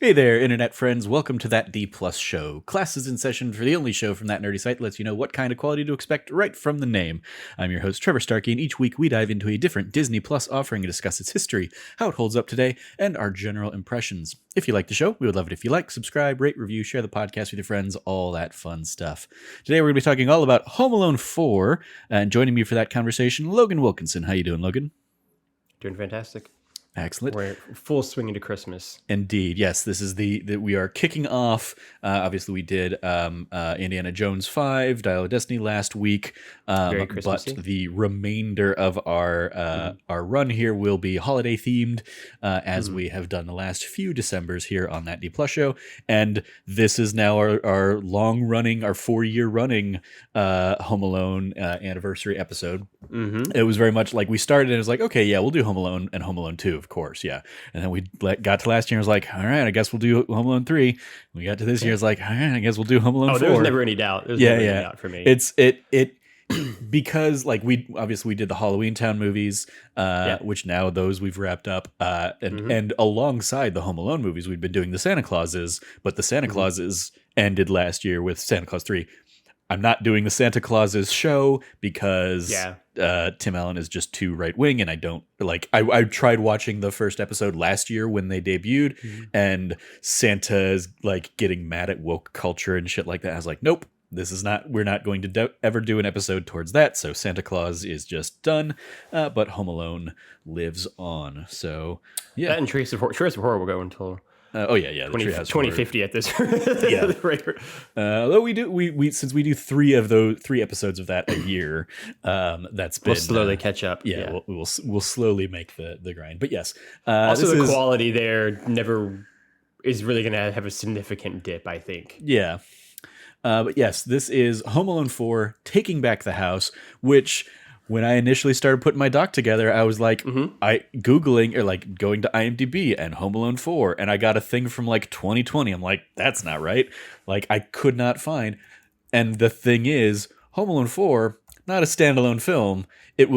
Hey there, internet friends. Welcome to That D Plus Show. Class is in session for the only show from that nerdy site that lets you know what kind of quality to expect right from the name. I'm your host, Trevor Starkey, and each week we dive into a different Disney Plus offering and discuss its history, how it holds up today, and our general impressions. If you like the show, we would love it if you like, subscribe, rate, review, share the podcast with your friends, all that fun stuff. Today we're going to be talking all about Home Alone 4, and joining me for that conversation, Logan Wilkinson. How you doing, Logan? Doing fantastic. Excellent. We're full swing into Christmas. Indeed, yes. This is the we are kicking off. Obviously, we did Indiana Jones 5, Dial of Destiny last week, Very but Christmassy. the remainder of our run here will be holiday themed, as we have done the last few Decembers here on that D Plus show. And this is now our long running, our 4-year running Home Alone anniversary episode. It was very much like we started and it was like, okay, yeah, we'll do Home Alone and Home Alone 2, of course, yeah. And then we got to last year and was like, all right, I guess we'll do Home Alone 3. We got to this year, it's like, all right, I guess we'll do Home Alone 4. There was never any doubt. There was never any doubt for me. It because like we did the Halloween Town movies, which now those we've wrapped up, and alongside the Home Alone movies, we've been doing the Santa Clauses, but the Santa Clauses ended last year with Santa Claus 3. I'm not doing the Santa Clauses show because Tim Allen is just too right wing, and I don't like. I tried watching the first episode last year when they debuted, and Santa's like getting mad at woke culture and shit like that. I was like, nope, this is not. We're not going to ever do an episode towards that. So Santa Claus is just done, but Home Alone lives on. So yeah, That and Trace of Horror will go until the 2050 at this rate. Although we since we do three episodes of that a year, that's been We'll slowly catch up. Yeah, we'll slowly make the grind. But yes, Also, the quality there never is really going to have a significant dip, I think. Yeah. But yes, this is Home Alone 4, Taking Back the House, which when I initially started putting my doc together, I was like, Googling or like going to IMDb and Home Alone 4, and I got a thing from like 2020. I'm like, that's not right. Like, I could not find. And the thing is, Home Alone 4, not a standalone film. It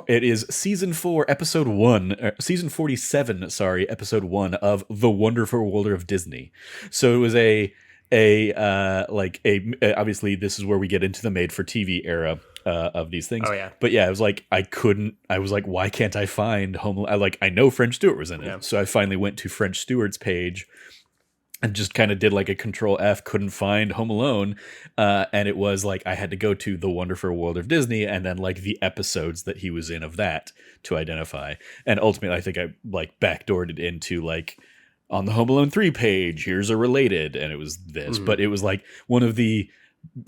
is season 4, episode 1, season 47, sorry, episode 1 of The Wonderful World of Disney. So it was obviously this is where we get into the made for TV era of these things. Oh yeah. But yeah, it was like I was like, why can't I find Home? I know French Stewart was in it, so I finally went to French Stewart's page and just kind of did like a Control F, couldn't find Home Alone, and it was like I had to go to The Wonderful World of Disney and then like the episodes that he was in of that to identify. And ultimately, I think I like backdoored it into like, on the Home Alone 3 page, here's a related, and it was this. But it was like one of the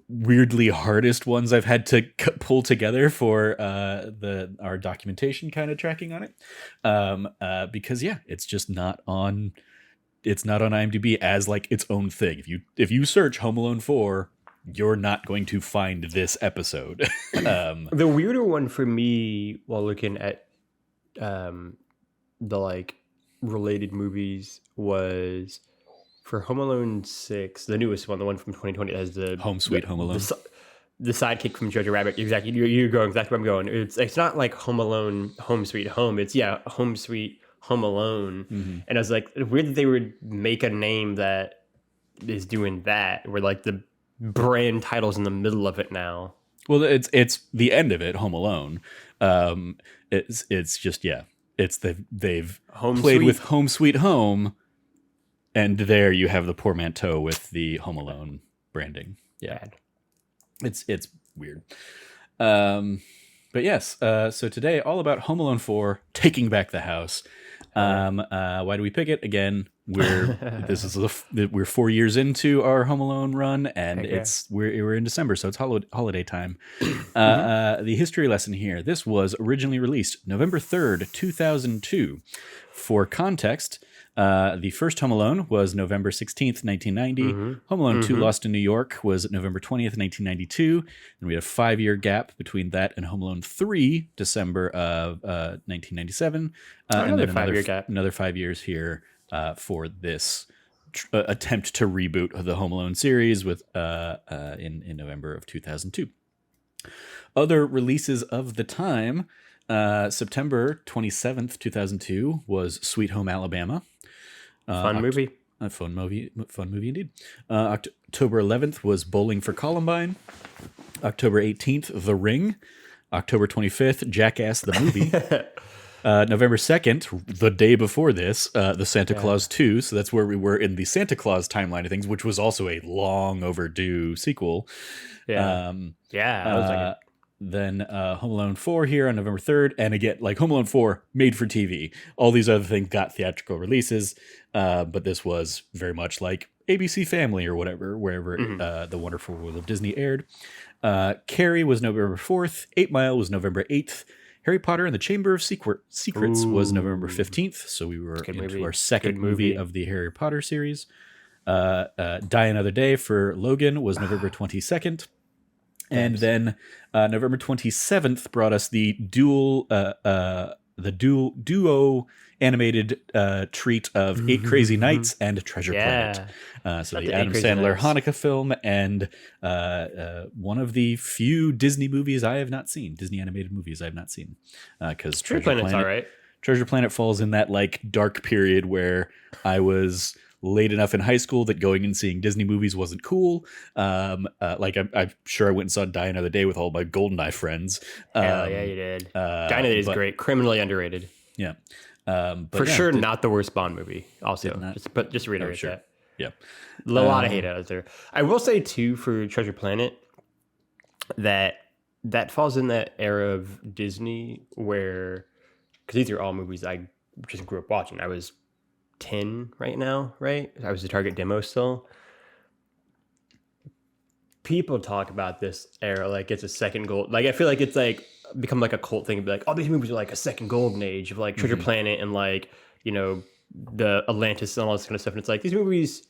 weirdly hardest ones I've had to pull together for our documentation kind of tracking on it, because it's just not on. It's not on IMDb as like its own thing. If you search Home Alone 4, you're not going to find this episode. The weirder one for me while looking at the like related movies was for Home Alone 6, the newest one, the one from 2020 that has the Home Sweet Home Alone. The sidekick from Jojo Rabbit. Exactly. You're going exactly where I'm going. It's not like Home Alone Home Sweet Home. It's Home Sweet Home Alone. And I was like, weird that they would make a name that is doing that, where like the brand title's in the middle of it now. Well, it's the end of it, Home Alone. It's just it's they've played with Home Sweet Home, and there you have the portmanteau with the Home Alone branding. Yeah, Bad. It's weird. But yes, so today all about Home Alone 4, Taking Back the House. Why do we pick it again? We're 4 years into our Home Alone run, and we're in December, so it's holiday time. The history lesson here: this was originally released November 3rd, 2002. For context, the first Home Alone was November 16th, 1990. Home Alone 2 Lost in New York was November 20th, 1992. And we had a 5-year gap between that and Home Alone 3, December of 1997. And then another 5-year gap. Another 5 years here for this attempt to reboot the Home Alone series with in November of 2002. Other releases of the time, September 27th, 2002 was Sweet Home Alabama. Fun movie. A fun movie indeed. October 11th was Bowling for Columbine. October 18th, The Ring. October 25th, Jackass the movie. November 2nd, the day before this, The Santa Claus 2. So that's where we were in the Santa Claus timeline of things, which was also a long overdue sequel. Yeah. I was like, then Home Alone 4 here on November 3rd. And again, like Home Alone 4 made for TV. All these other things got theatrical releases. But this was very much like ABC Family or whatever, wherever The Wonderful World of Disney aired. Carrie was November 4th. 8 Mile was November 8th. Harry Potter and the Chamber of Secrets was November 15th. So we were into our second movie of the Harry Potter series. Die Another Day for Logan was November 22nd. And then November 27th brought us the duo animated treat of 8 Crazy Nights and Treasure Planet. So the Adam Sandler Hanukkah film and one of the few Disney animated movies I have not seen. Because Treasure Planet's all right. Treasure Planet falls in that like dark period where I was late enough in high school that going and seeing Disney movies wasn't cool. I'm sure I went and saw Die Another Day with all my GoldenEye friends. Hell yeah, you did. Die Another Day is great. Criminally underrated. Yeah. Sure, not the worst Bond movie. Also, just to reiterate that. Yeah. A lot of hate out there. I will say, too, for Treasure Planet, that falls in that era of Disney where, because these are all movies I just grew up watching. I was 10 right now, right? I was the target demo still. People talk about this era like it's a second gold. Like I feel like it's like become like a cult thing. Be like, oh, these movies are like a second golden age of like Treasure Planet and like, you know, the Atlantis and all this kind of stuff. And it's like these movies,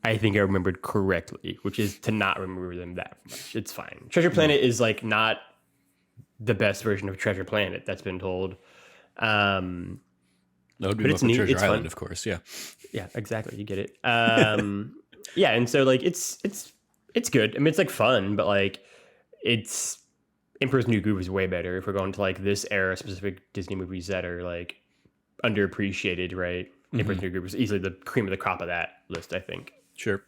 I think I remembered correctly, which is to not remember them that much. It's fine. Treasure Planet is like not the best version of Treasure Planet that's been told. That would be more Treasure it's Island, fun. Of course. Yeah. Yeah, exactly. You get it. Yeah, and so like it's good. I mean, it's like fun, but like it's Emperor's New Groove is way better if we're going to like this era specific Disney movies that are like underappreciated, right? Emperor's New Groove is easily the cream of the crop of that list, I think. Sure.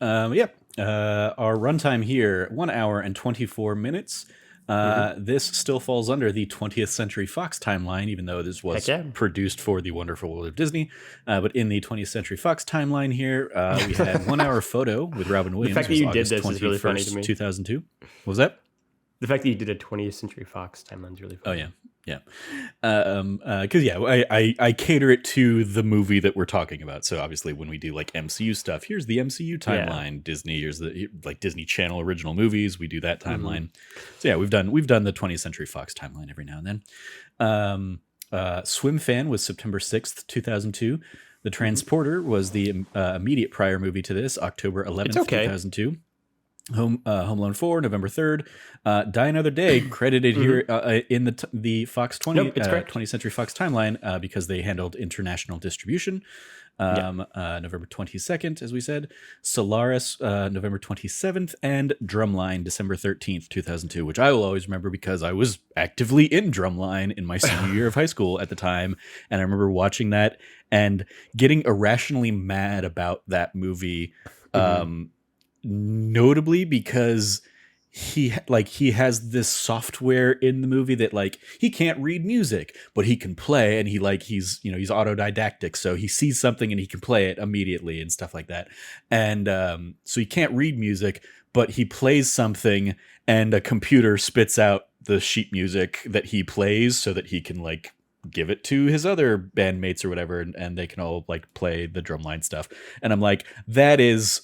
Our runtime here, 1 hour and 24 minutes. This still falls under the 20th Century Fox timeline, even though this was produced for The Wonderful World of Disney. But in the 20th Century Fox timeline here, we had 1 hour photo with Robin Williams. The fact that you did this is really funny to me. 2002. What was that? The fact that you did a 20th Century Fox timeline is really funny. Oh, yeah. Yeah. Because, I cater it to the movie that we're talking about. So obviously when we do like MCU stuff, here's the MCU timeline. Disney, here's the like Disney Channel original movies. We do that timeline. So yeah, we've done the 20th Century Fox timeline every now and then. Swim Fan was September 6th, 2002. The Transporter was the immediate prior movie to this, October 11th, 2002. Home Alone 4, November 3rd. Die Another Day, credited here in the Fox 20th Century Fox timeline because they handled international distribution. November 22nd, as we said. Solaris, November 27th. And Drumline, December 13th, 2002, which I will always remember because I was actively in Drumline in my senior year of high school at the time. And I remember watching that and getting irrationally mad about that movie. Notably because he has this software in the movie that like he can't read music, but he can play, and he's autodidactic, so he sees something and he can play it immediately and stuff like that. And so he can't read music, but he plays something and a computer spits out the sheet music that he plays so that he can like give it to his other bandmates or whatever, and they can all like play the drumline stuff. And I'm like, that is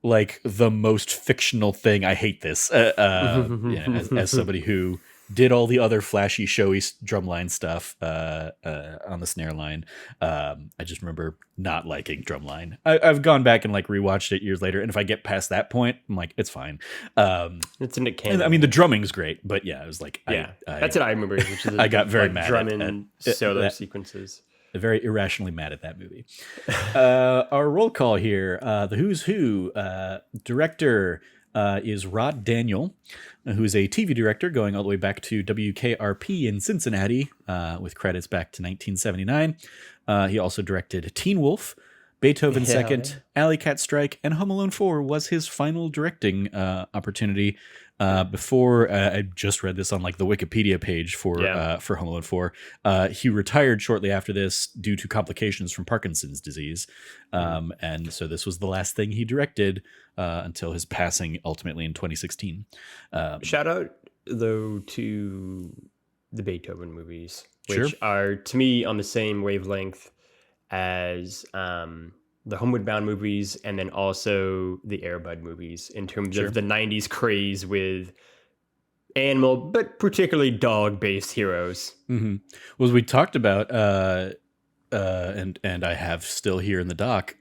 like the most fictional thing. I hate this. As somebody who did all the other flashy, showy drumline stuff on the snare line, I just remember not liking drumline. I've gone back and like rewatched it years later, and if I get past that point, I'm like, it's fine. It's in a can. I mean, the drumming's great, but yeah, it was like, that's what I remember. Which is I got very mad drumming solo sequences. Very irrationally mad at that movie. Our roll call here, the Who's Who director is Rod Daniel, who's a TV director going all the way back to WKRP in Cincinnati, with credits back to 1979. He also directed Teen Wolf, Beethoven Second, Alley Cat Strike, and Home Alone 4 was his final directing opportunity. Before I just read this on like the Wikipedia page for Home Alone 4. He retired shortly after this due to complications from Parkinson's disease, and so this was the last thing he directed until his passing ultimately in 2016. Shout out though to the Beethoven movies, which are to me on the same wavelength as the Homeward Bound movies, and then also the Air Bud movies in terms of the 90s craze with animal, but particularly dog-based heroes. Mm-hmm. Well, as we talked about, and I have still here in the doc,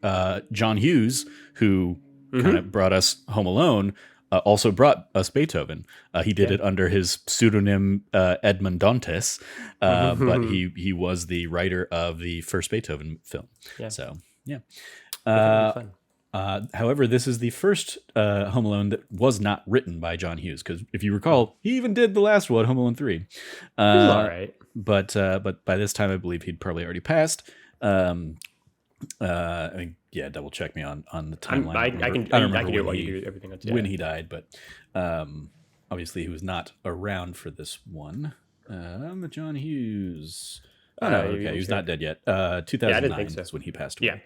John Hughes, who kind of brought us Home Alone, also brought us Beethoven. He did it under his pseudonym Edmond Dantes, but he was the writer of the first Beethoven film. Yeah. So, yeah. However, this is the first Home Alone that was not written by John Hughes, because if you recall, he even did the last one, Home Alone 3. All right. But by this time, I believe he'd probably already passed. I mean, double check me on the timeline. I can do what you do everything else. When he died, but obviously he was not around for this one. John Hughes. Oh no, okay, he was not dead yet. 2009 is when he passed away.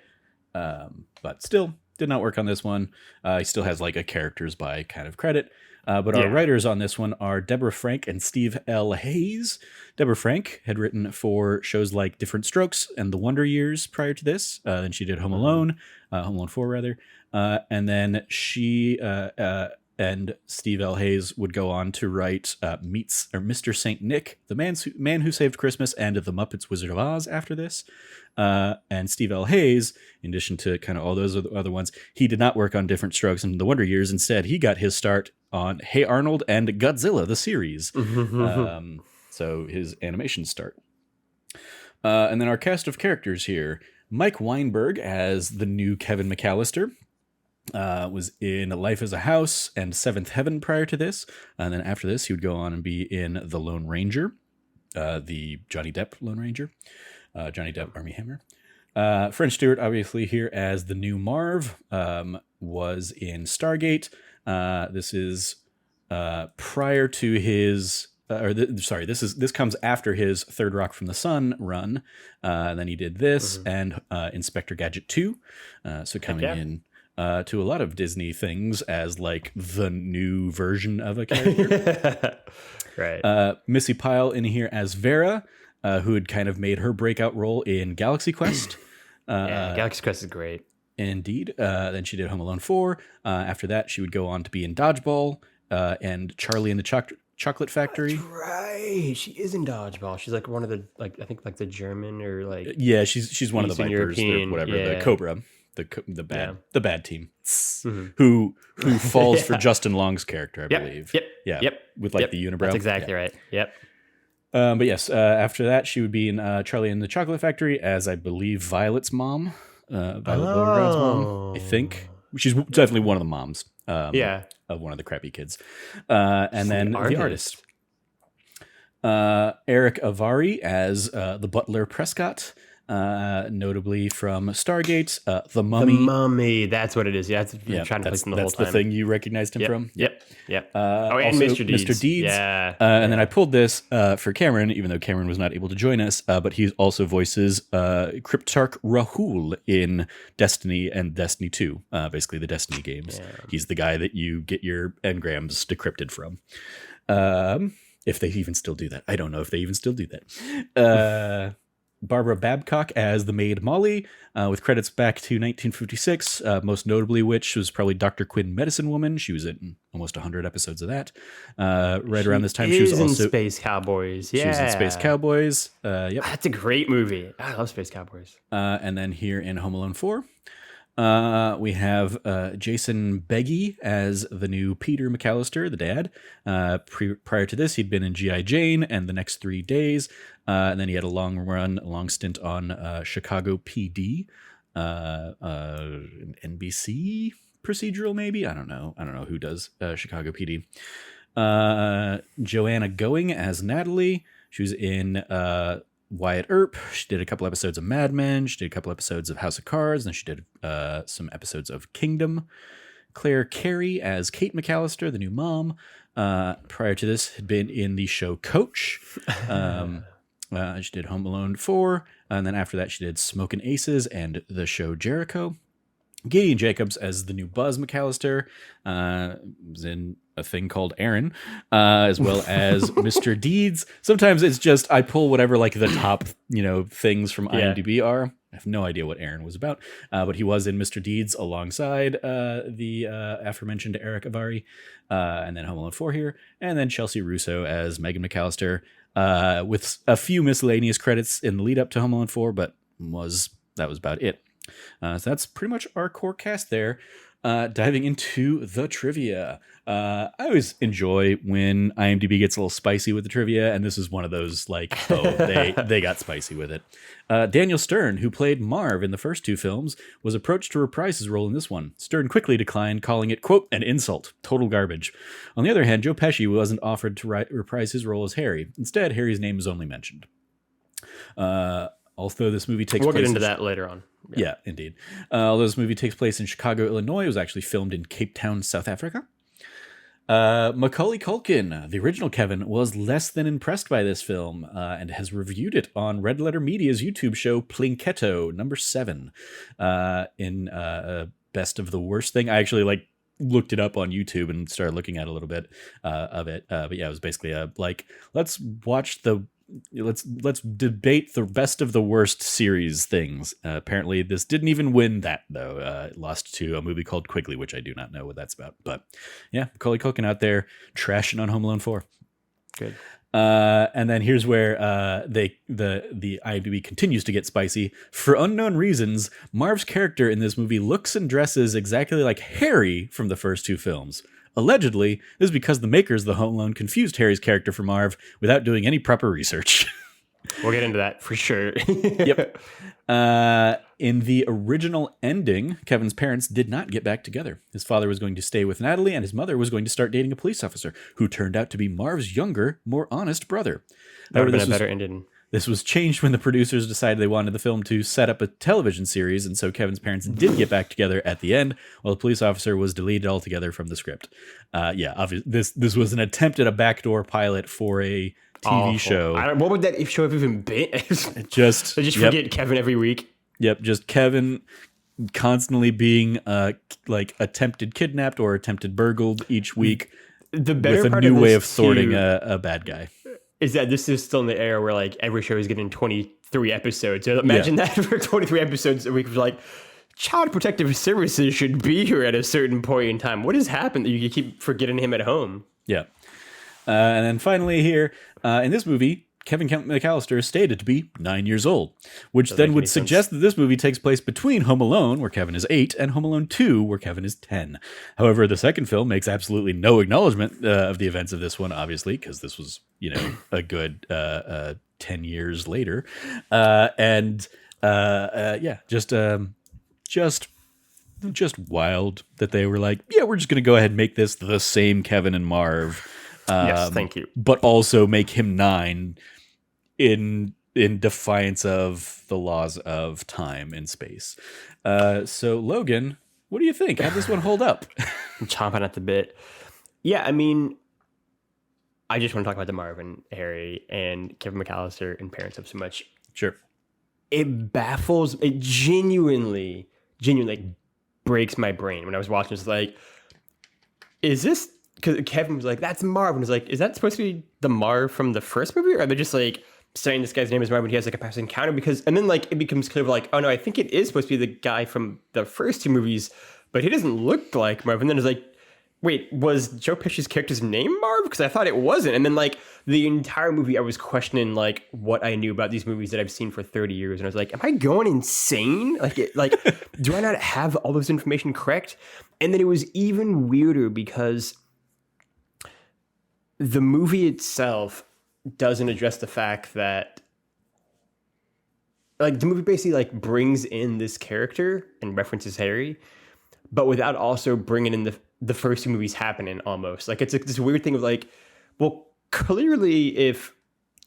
Yeah. But still did not work on this one. He still has like a characters by kind of credit. But our writers on this one are Deborah Frank and Steve L. Hayes. Deborah Frank had written for shows like Different Strokes and The Wonder Years prior to this. Then she did Home Alone 4 rather. And then she and Steve L. Hayes would go on to write Mr. Saint Nick, The Man Who Saved Christmas, and The Muppets Wizard of Oz after this. And Steve L. Hayes, in addition to kind of all those other ones, he did not work on Different Strokes and The Wonder Years. Instead, he got his start on Hey Arnold and Godzilla, the series. So his animation start. And then our cast of characters here. Mike Weinberg as the new Kevin McAllister. Was in Life as a House and Seventh Heaven prior to this. And then after this, he would go on and be in The Lone Ranger, the Johnny Depp Lone Ranger, Johnny Depp Armie Hammer. French Stewart, obviously, here as the new Marv, was in Stargate. This is prior to his... this comes after his Third Rock from the Sun run. Then he did this and Inspector Gadget 2. So coming in... to a lot of Disney things as like the new version of a character. Right. Missy Pyle in here as Vera, who had kind of made her breakout role in Galaxy Quest. Galaxy Quest is great. Indeed. Then she did Home Alone 4. After that, she would go on to be in Dodgeball and Charlie and the Chocolate Factory. That's right. She is in Dodgeball. She's like one of the I think the German or like she's one of the Vipers European, or whatever, the Cobra. The bad team who falls for Justin Long's character, I believe. Yep. With like the unibrow. That's exactly right. Yep. But yes, after that, she would be in Charlie and the Chocolate Factory as I believe Violet's mom, Violet Beauregard's mom. I think she's definitely one of the moms. Of one of the crappy kids. And then the artist. Eric Avari as the butler Prescott. Notably from Stargate, The Mummy. The Mummy, that's what it is. Yeah, trying to place him the whole time. That's the thing you recognized him from? Yep. And Mr. Deeds. Mr. Deeds. Yeah. And then I pulled this for Cameron, even though Cameron was not able to join us, but he also voices Cryptarch Rahul in Destiny and Destiny 2, basically the Destiny games. Yeah. He's the guy that you get your engrams decrypted from. If they even still do that. I don't know if they even still do that. Barbara Babcock as the maid Molly, with credits back to 1956, most notably which was probably Dr. Quinn Medicine Woman. She was in almost 100 episodes of that. Around this time, she was also in Space Cowboys. Yeah. She was in Space Cowboys. Yep. That's a great movie. I love Space Cowboys. And then here in Home Alone 4, we have Jason Beggy as the new Peter McAllister, the dad. Prior to this, he'd been in G.I. Jane and The Next 3 Days. And then he had a long stint on Chicago PD, an NBC procedural, maybe. I don't know who does Chicago PD. Joanna Going as Natalie. She was in Wyatt Earp. She did a couple episodes of Mad Men. She did a couple episodes of House of Cards. And she did some episodes of Kingdom. Claire Carey as Kate McAllister, the new mom. Prior to this, had been in the show Coach. She did Home Alone 4. And then after that, she did Smokin' Aces and the show Jericho. Gideon Jacobs as the new Buzz McAllister, was in a thing called Aaron, as well as Mr. Deeds. Sometimes it's just I pull whatever like the top things from IMDb are. I have no idea what Aaron was about, but he was in Mr. Deeds alongside the aforementioned Eric Avari, and then Home Alone 4 here, and then Chelsea Russo as Megan McAllister, with a few miscellaneous credits in the lead up to Home Alone 4, but that was about it. So that's pretty much our core cast there. Diving into the trivia. I always enjoy when IMDb gets a little spicy with the trivia, and this is one of those like, they got spicy with it. Daniel Stern, who played Marv in the first two films, was approached to reprise his role in this one. Stern quickly declined, calling it, quote, an insult, total garbage. On the other hand, Joe Pesci wasn't offered to reprise his role as Harry. Instead, Harry's name is only mentioned. Although this movie takes place... We'll get into that later on. Yeah, indeed. Although this movie takes place in Chicago, Illinois, it was actually filmed in Cape Town, South Africa. Macaulay Culkin, the original Kevin, was less than impressed by this film and has reviewed it on Red Letter Media's YouTube show Plinketto, number 7, in Best of the Worst Thing. I actually looked it up on YouTube and started looking at a little bit of it. But yeah, it was basically let's debate the best of the worst series things. Apparently this didn't even win that though. It lost to a movie called Quigley, which I do not know what that's about, but yeah, Macaulay Culkin out there trashing on Home Alone 4. Good. And then here's where the IMDb continues to get spicy. For unknown reasons, Marv's character in this movie looks and dresses exactly like Harry from the first two films. Allegedly, this is because the makers of the Home Alone confused Harry's character for Marv without doing any proper research. We'll get into that for sure. Yep. In the original ending, Kevin's parents did not get back together. His father was going to stay with Natalie, and his mother was going to start dating a police officer who turned out to be Marv's younger, more honest brother. That would have been a better ending. This was changed when the producers decided they wanted the film to set up a television series, and so Kevin's parents did get back together at the end, while the police officer was deleted altogether from the script. Obviously, this was an attempt at a backdoor pilot for a TV show. What would that show have even been? Just forget Kevin every week. Yep, just Kevin constantly being attempted kidnapped or attempted burgled each week. The better with a part new of way of sorting a bad guy. Is that this is still in the era where every show is getting 23 episodes. So imagine that for 23 episodes a week was Child Protective Services should be here at a certain point in time. What has happened that you keep forgetting him at home? Yeah. And then finally here, in this movie, Kevin McAllister is stated to be 9 years old, which then would suggest that this movie takes place between Home Alone, where Kevin is 8, and Home Alone 2, where Kevin is 10. However, the second film makes absolutely no acknowledgement of the events of this one, obviously, because this was, a good 10 years later. Just wild that they were like, yeah, we're just going to go ahead and make this the same Kevin and Marv. Yes, thank you. But also make him 9 in defiance of the laws of time and space. So Logan, what do you think? How'd this one hold up? I'm chomping at the bit. Yeah, I mean, I just want to talk about the Marvin, Harry, and Kevin McAllister and parents up so much. Sure. It genuinely breaks my brain when I was watching. It's is this... Because Kevin was like, that's Marv. And was like, is that supposed to be the Marv from the first movie? Or are they just saying this guy's name is Marv when he has a past encounter? And then it becomes clear oh no, I think it is supposed to be the guy from the first two movies, but he doesn't look like Marv. And then it's wait, was Joe Pesci's character's name Marv? Because I thought it wasn't. And then the entire movie, I was questioning what I knew about these movies that I've seen for 30 years. And I was like, am I going insane? Do I not have all this information correct? And then it was even weirder because the movie itself doesn't address the fact that the movie basically brings in this character and references Harry, but without also bringing in the first two movies happening almost. It's this weird thing of well, clearly if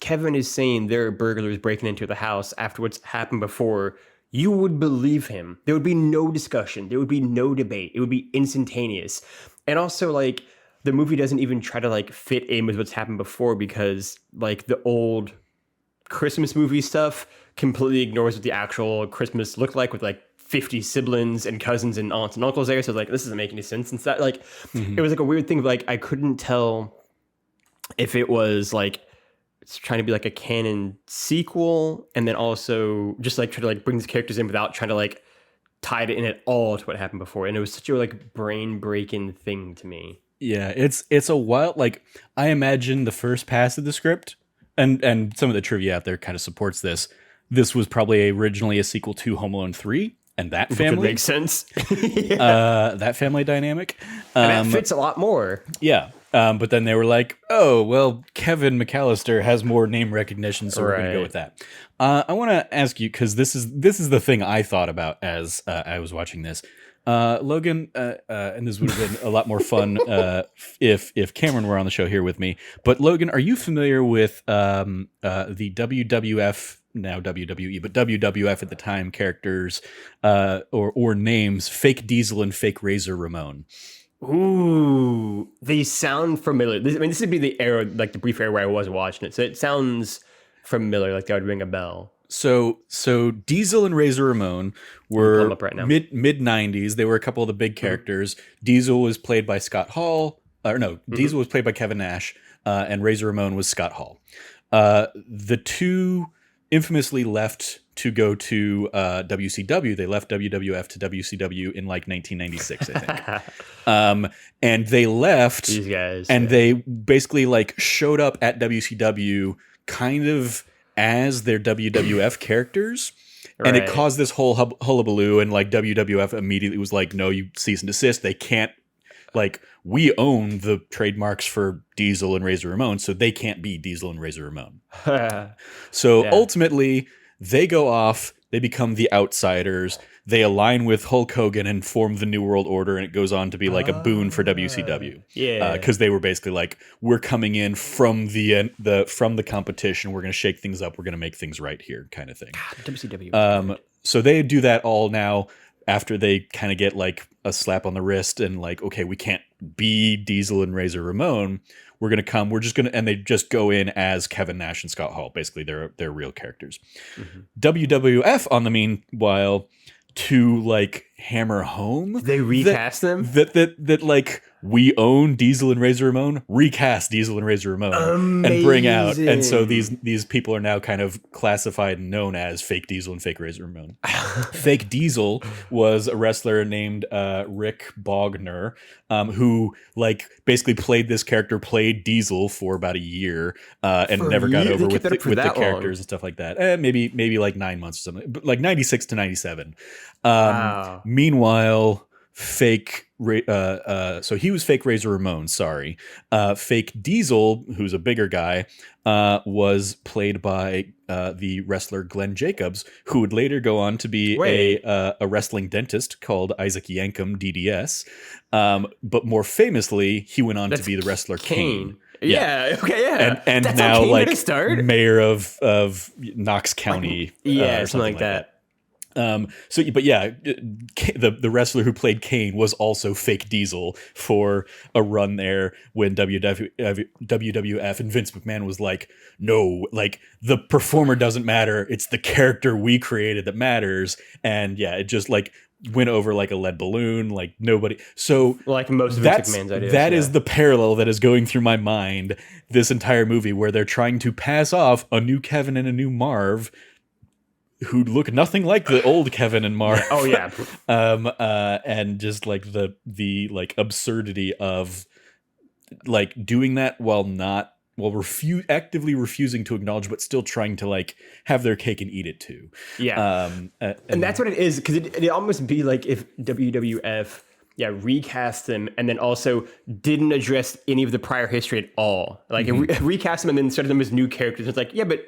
Kevin is saying there are burglars breaking into the house after what's happened before, you would believe him. There would be no discussion. There would be no debate. It would be instantaneous. And also, like, the movie doesn't even try to, like, fit in with what's happened before because, like, the old Christmas movie stuff completely ignores what the actual Christmas looked like with, like, 50 siblings and cousins and aunts and uncles there. So, like, this doesn't make any sense. And that, like, it was, like, a weird thing of, like, I couldn't tell if it was, like, it's trying to be like a canon sequel and then also just like try to like bring these characters in without trying to like tie it in at all to what happened before. And it was such a like brain breaking thing to me. Yeah, it's a wild, like, I imagine the first pass of the script and some of the trivia out there kind of supports this. This was probably originally a sequel to Home Alone 3 and that family makes sense. that family dynamic. And that fits a lot more. Yeah. But then they were like, oh, well, Kevin McAllister has more name recognition, so we're going to go with that. I want to ask you, because this is the thing I thought about as I was watching this. Logan, and this would have been a lot more fun if Cameron were on the show here with me. But Logan, are you familiar with the WWF, now WWE, but WWF at the time characters or names, Fake Diesel and Fake Razor Ramon? Ooh, they sound familiar. This would be the era, like the brief era where I was watching it. So it sounds familiar, like that would ring a bell. So Diesel and Razor Ramon were right now. mid 90s. They were a couple of the big characters. Diesel was played by Scott Hall. Diesel was played by Kevin Nash, and Razor Ramon was Scott Hall. The two infamously left to go to WCW. They left WWF to WCW in like 1996, I think. And they left, these guys, and they basically like showed up at WCW kind of as their WWF characters. And it caused this whole hullabaloo, and like WWF immediately was like, no, you cease and desist. They can't, like, we own the trademarks for Diesel and Razor Ramon, so they can't be Diesel and Razor Ramon. So ultimately, they go off, they become the Outsiders, they align with Hulk Hogan and form the New World Order, and it goes on to be like a boon for WCW. Yeah. Because they were basically like, we're coming in from the competition, we're going to shake things up, we're going to make things right here, kind of thing. God, WCW. So they do that all now after they kind of get like a slap on the wrist and like, okay, we can't be Diesel and Razor Ramon. We're going to come. We're just going to, and they just go in as Kevin Nash and Scott Hall. Basically, they're real characters. WWF, on the meanwhile, to like hammer home, they recast them. That like, we own Diesel and Razor Ramon, recast Diesel and Razor Ramon. Amazing. And bring out. And so these people are now kind of classified and known as Fake Diesel and Fake Razor Ramon. Fake Diesel was a wrestler named Rick Bogner, who like basically played Diesel for about a year and never got over with the characters and stuff like that. Maybe like 9 months or something, but like 96 to 97. Wow. Meanwhile, so he was Fake Razor Ramon, sorry. Fake Diesel, who's a bigger guy, was played by the wrestler Glenn Jacobs, who would later go on to be a wrestling dentist called Isaac Yankem, DDS. But more famously, he went on to be the wrestler Kane. Yeah. Okay. Yeah. And that's now like mayor of Knox County. Or something like that. But yeah, the wrestler who played Kane was also Fake Diesel for a run there when WWF and Vince McMahon was like, no, like the performer doesn't matter. It's the character we created that matters. And yeah, it just like went over like a lead balloon, like nobody. So like most of Vince McMahon's ideas. That is the parallel that is going through my mind this entire movie, where they're trying to pass off a new Kevin and a new Marv who look nothing like the old Kevin and Marv. Oh yeah. And just like the like absurdity of like doing that while actively refusing to acknowledge, but still trying to like have their cake and eat it too. Yeah. And that's what it is, because it almost be like if WWF recast them and then also didn't address any of the prior history at all. Like recast them and then started them as new characters. It's like, yeah, but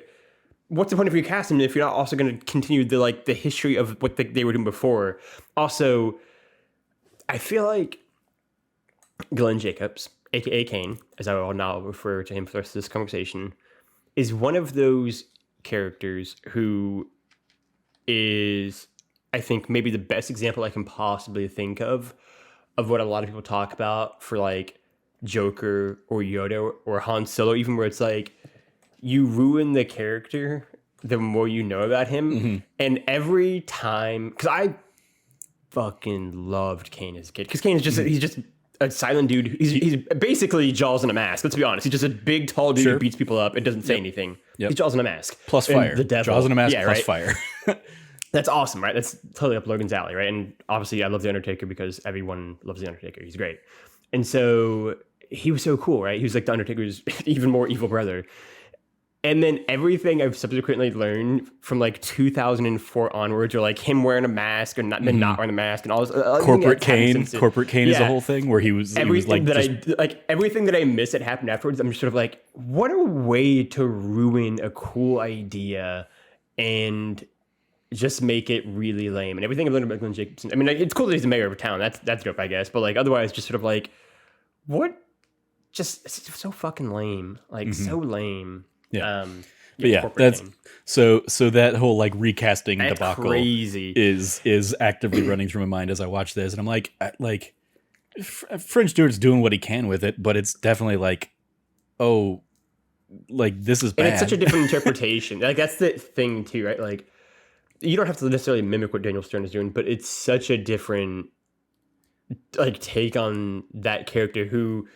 what's the point of recasting if you're not also going to continue the history of what they were doing before? Also, I feel like Glenn Jacobs, aka Kane, as I will now refer to him for the rest of this conversation, is one of those characters who is, I think, maybe the best example I can possibly think of what a lot of people talk about for like Joker or Yoda or Han Solo, even where it's like you ruin the character the more you know about him. And every time, because I fucking loved Kane as a kid, because Kane is just he's just a silent dude. He's basically Jaws in a mask. Let's be honest. He's just a big, tall dude who beats people up and doesn't say anything. He's Jaws in a mask. Plus fire. The devil. Jaws in a mask plus right? fire. That's awesome, right? That's totally up Logan's alley, right? And obviously I love The Undertaker because everyone loves The Undertaker. He's great. And so he was so cool, right? He was like The Undertaker's even more evil brother. And then everything I've subsequently learned from like 2004 onwards, or like him wearing a mask or not, then not wearing a mask, and all this. Corporate Kane is the whole thing where he was everything like everything that I miss that happened afterwards. I'm just sort of like, what a way to ruin a cool idea and just make it really lame. And everything I've learned about Glenn Jacobson, I mean, like, it's cool that he's the mayor of a town. That's dope, I guess. But like otherwise, just sort of like, what? Just it's so fucking lame. Like so lame. Yeah. But yeah, that's Kane. So that whole like recasting debacle crazy is actively running through my mind as I watch this, and I'm like French Stewart's doing what he can with it, but it's definitely like, oh, like this is bad. And it's such a different interpretation. Like that's the thing too, right? Like you don't have to necessarily mimic what Daniel Stern is doing, but it's such a different like take on that character who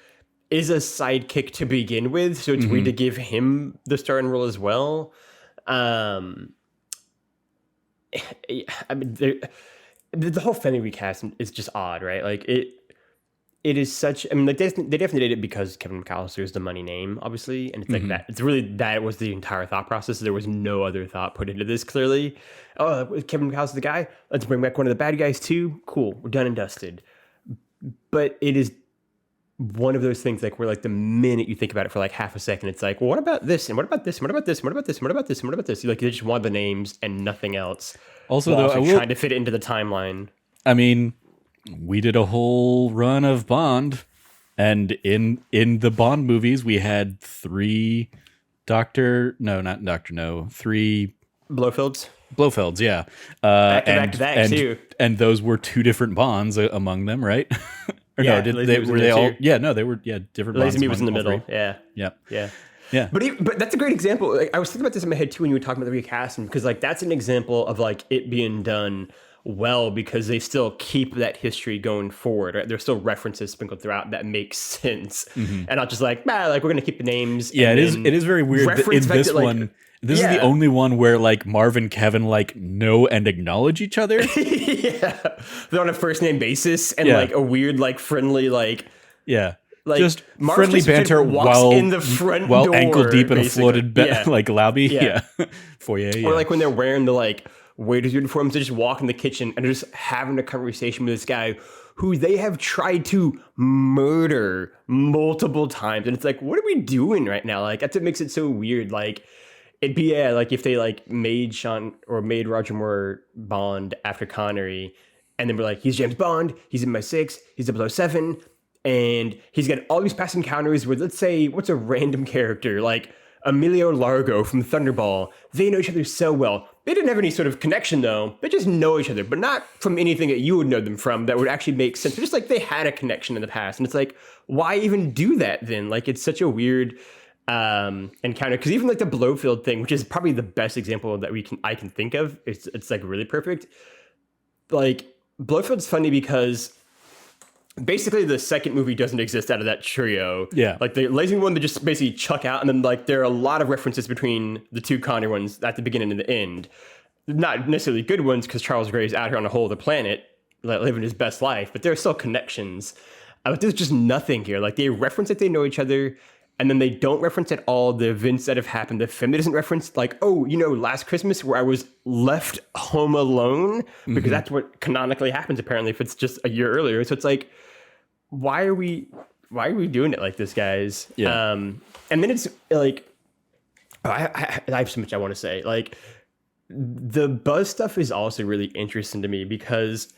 is a sidekick to begin with, so it's weird to give him the starring role as well. I mean, the whole Fenny recast is just odd, right? Like it is such. I mean, like they definitely did it because Kevin McAllister is the money name, obviously, and it's like that. It's really that was the entire thought process. There was no other thought put into this. Clearly, Kevin McAllister the guy. Let's bring back one of the bad guys too. Cool, we're done and dusted. But it is one of those things like where like the minute you think about it for like half a second, it's like, well, what about this? And what about this? And what about this? And what about this? And what about this? And what about this? Like, you just want the names and nothing else. Also, though, trying to fit it into the timeline. I mean, we did a whole run of Bond, and in the Bond movies, we had three Blofelds, yeah. Back to back, too. And those were two different Bonds among them, right? Or yeah, no, were they all? Yeah, no, they were different. Lazenby was in the middle. Yeah. Yeah. But that's a great example. Like, I was thinking about this in my head too when you were talking about the recasting, because like that's an example of like it being done well because they still keep that history going forward. Right? There's still references sprinkled throughout that make sense, and not just like we're gonna keep the names. Yeah, it is very weird that in this one. This is the only one where like Marv and Kevin like know and acknowledge each other. Yeah, they're on a first name basis and like a weird like friendly like like just friendly banter while in the front door, ankle deep in a floated like lobby. Yeah. Foyer. Or like when they're wearing the like waiters uniforms, they just walk in the kitchen and they're just having a conversation with this guy who they have tried to murder multiple times, and it's like, what are we doing right now? Like that's what makes it so weird. Like. It'd be like if they like made Roger Moore Bond after Connery, and then we're like, he's James Bond, he's in MI6, he's 007, and he's got all these past encounters with, let's say, what's a random character like Emilio Largo from Thunderball. They know each other so well. They didn't have any sort of connection though. They just know each other, but not from anything that you would know them from that would actually make sense. They're just like they had a connection in the past, and it's like, why even do that then? Like it's such a weird encounter, because even like the Blofeld thing, which is probably the best example that I can think of, it's like really perfect. Like Blofeld's funny because basically the second movie doesn't exist out of that trio. Yeah, like the Lazenby one they just basically chuck out, and then like there are a lot of references between the two Connery ones at the beginning and the end. Not necessarily good ones because Charles Gray's out here on a whole other planet, like, living his best life, but there are still connections. But there's just nothing here. Like they reference that they know each other. And then they don't reference at all the events that have happened. The family doesn't reference like, oh, last Christmas where I was left home alone, because that's what canonically happens apparently if it's just a year earlier. So it's like, why are we doing it like this, guys? Yeah. And then it's like, I have so much I want to say. Like the Buzz stuff is also really interesting to me because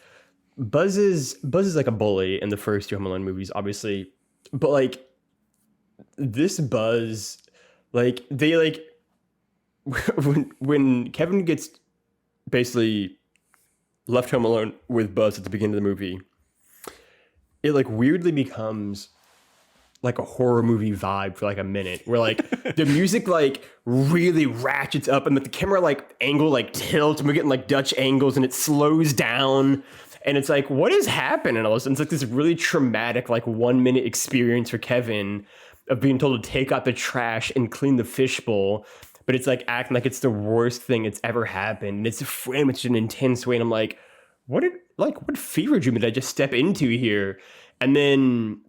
Buzz is like a bully in the first two Home Alone movies, obviously, but like. This Buzz, like they like when Kevin gets basically left home alone with Buzz at the beginning of the movie, it like weirdly becomes like a horror movie vibe for like a minute, where like the music like really ratchets up and the camera like angle like tilts and we're getting like Dutch angles and it slows down. And it's like, what is happening? And it's like this really traumatic, like 1 minute experience for Kevin of being told to take out the trash and clean the fishbowl. But it's like acting like it's the worst thing that's ever happened. And it's framed in such an intense way. And I'm like, what fever dream did I just step into here? And then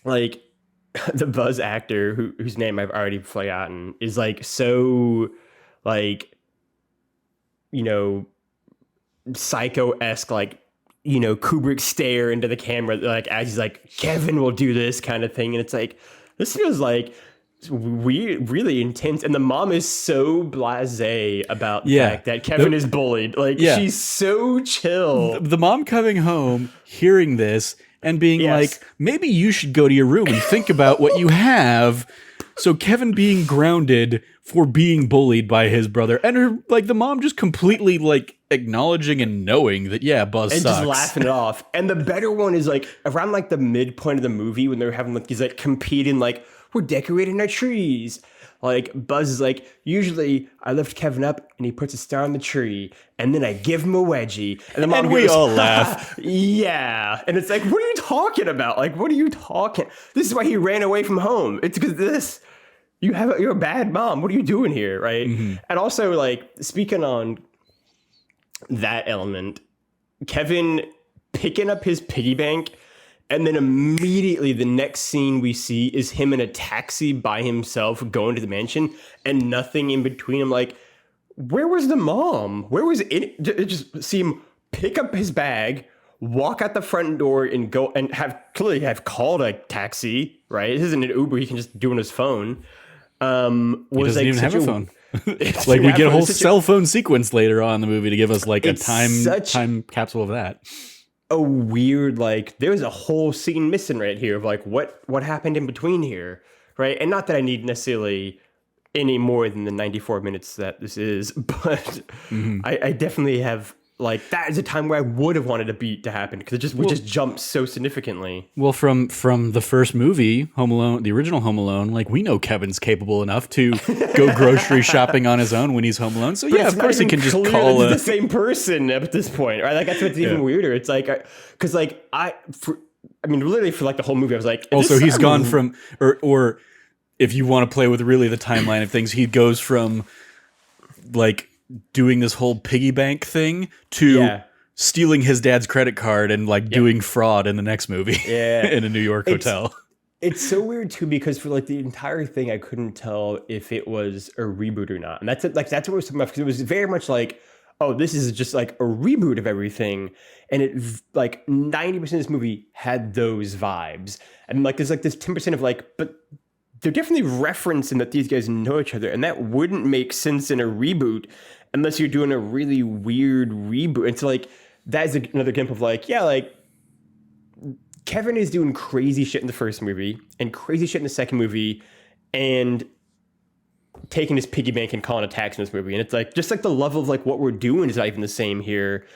like the Buzz actor whose name I've already forgotten is like so like, you know, psycho-esque, like, you know, Kubrick stare into the camera, like as he's like, Kevin will do this kind of thing. And it's like, this feels like weird, really intense. And the mom is so blasé about the fact that Kevin is bullied. Like, she's so chill. The mom coming home, hearing this, and being like, maybe you should go to your room and think about what you have. So Kevin being grounded for being bullied by his brother, and her, like, the mom just completely like acknowledging and knowing that, Buzz and sucks. Just laughing it off. And the better one is like around like the midpoint of the movie when they're having like these like competing, like, we're decorating our trees. Like Buzz is like, usually I lift Kevin up and he puts a star on the tree and then I give him a wedgie. And the mom and we all laugh. Yeah. And it's like, what are you talking about? Like, what are you talking? This is why he ran away from home. It's because you're a bad mom. What are you doing here? Right. Mm-hmm. And also like speaking on that element, Kevin picking up his piggy bank. And then immediately the next scene we see is him in a taxi by himself going to the mansion and nothing in between. I'm like, where was the mom? Where was it? Just see him pick up his bag, walk out the front door and go and clearly have called a taxi, right? This isn't an Uber he can just do on his phone. He doesn't even have a phone. Like we get a whole cell phone sequence later on in the movie to give us like a time capsule of that. A weird, like, there's a whole scene missing right here of like what happened in between here, right? And not that I need necessarily any more than the 94 minutes that this is, but I definitely have, like, that is a time where I would have wanted a beat to happen because we just jumped so significantly. Well, from the first movie, Home Alone, the original Home Alone, like, we know Kevin's capable enough to go grocery shopping on his own when he's home alone. So yeah, of course he can just call the same person at this point, right? Like that's what's even weirder. It's like, because like I mean, literally for like the whole movie, I was like, also he's gone from or if you want to play with really the timeline of things, he goes from like doing this whole piggy bank thing to stealing his dad's credit card and like doing fraud in the next movie in a New York hotel. It's so weird too, because for like the entire thing, I couldn't tell if it was a reboot or not. And that's it. Like, that's what was so much, because it was very much like, oh, this is just like a reboot of everything. And it like 90% of this movie had those vibes. And like, there's like this 10% of like, but they're definitely referencing that these guys know each other. And that wouldn't make sense in a reboot unless you're doing a really weird reboot. It's like, that is another example of like, like Kevin is doing crazy shit in the first movie and crazy shit in the second movie and taking his piggy bank and calling a taxi in this movie. And it's like, just like the level of like what we're doing is not even the same here,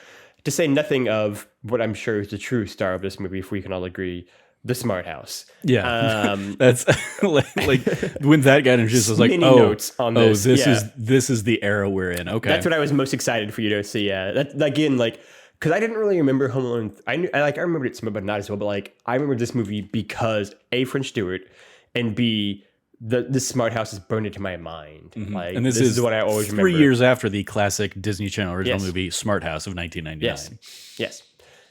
to say nothing of what I'm sure is the true star of this movie, if we can all agree, the Smart House. Yeah. That's like when that got introduced, I was like, this is the era we're in. Okay. That's what I was most excited for you to see. Yeah. That again, like, because I didn't really remember Home Alone. I remembered it somewhat, but not as well. But like, I remember this movie because A, French Stewart, and B, the Smart House is burned into my mind. Mm-hmm. Like, and this is what I always remember. 3 years after the classic Disney Channel original movie Smart House of 1999. Yes,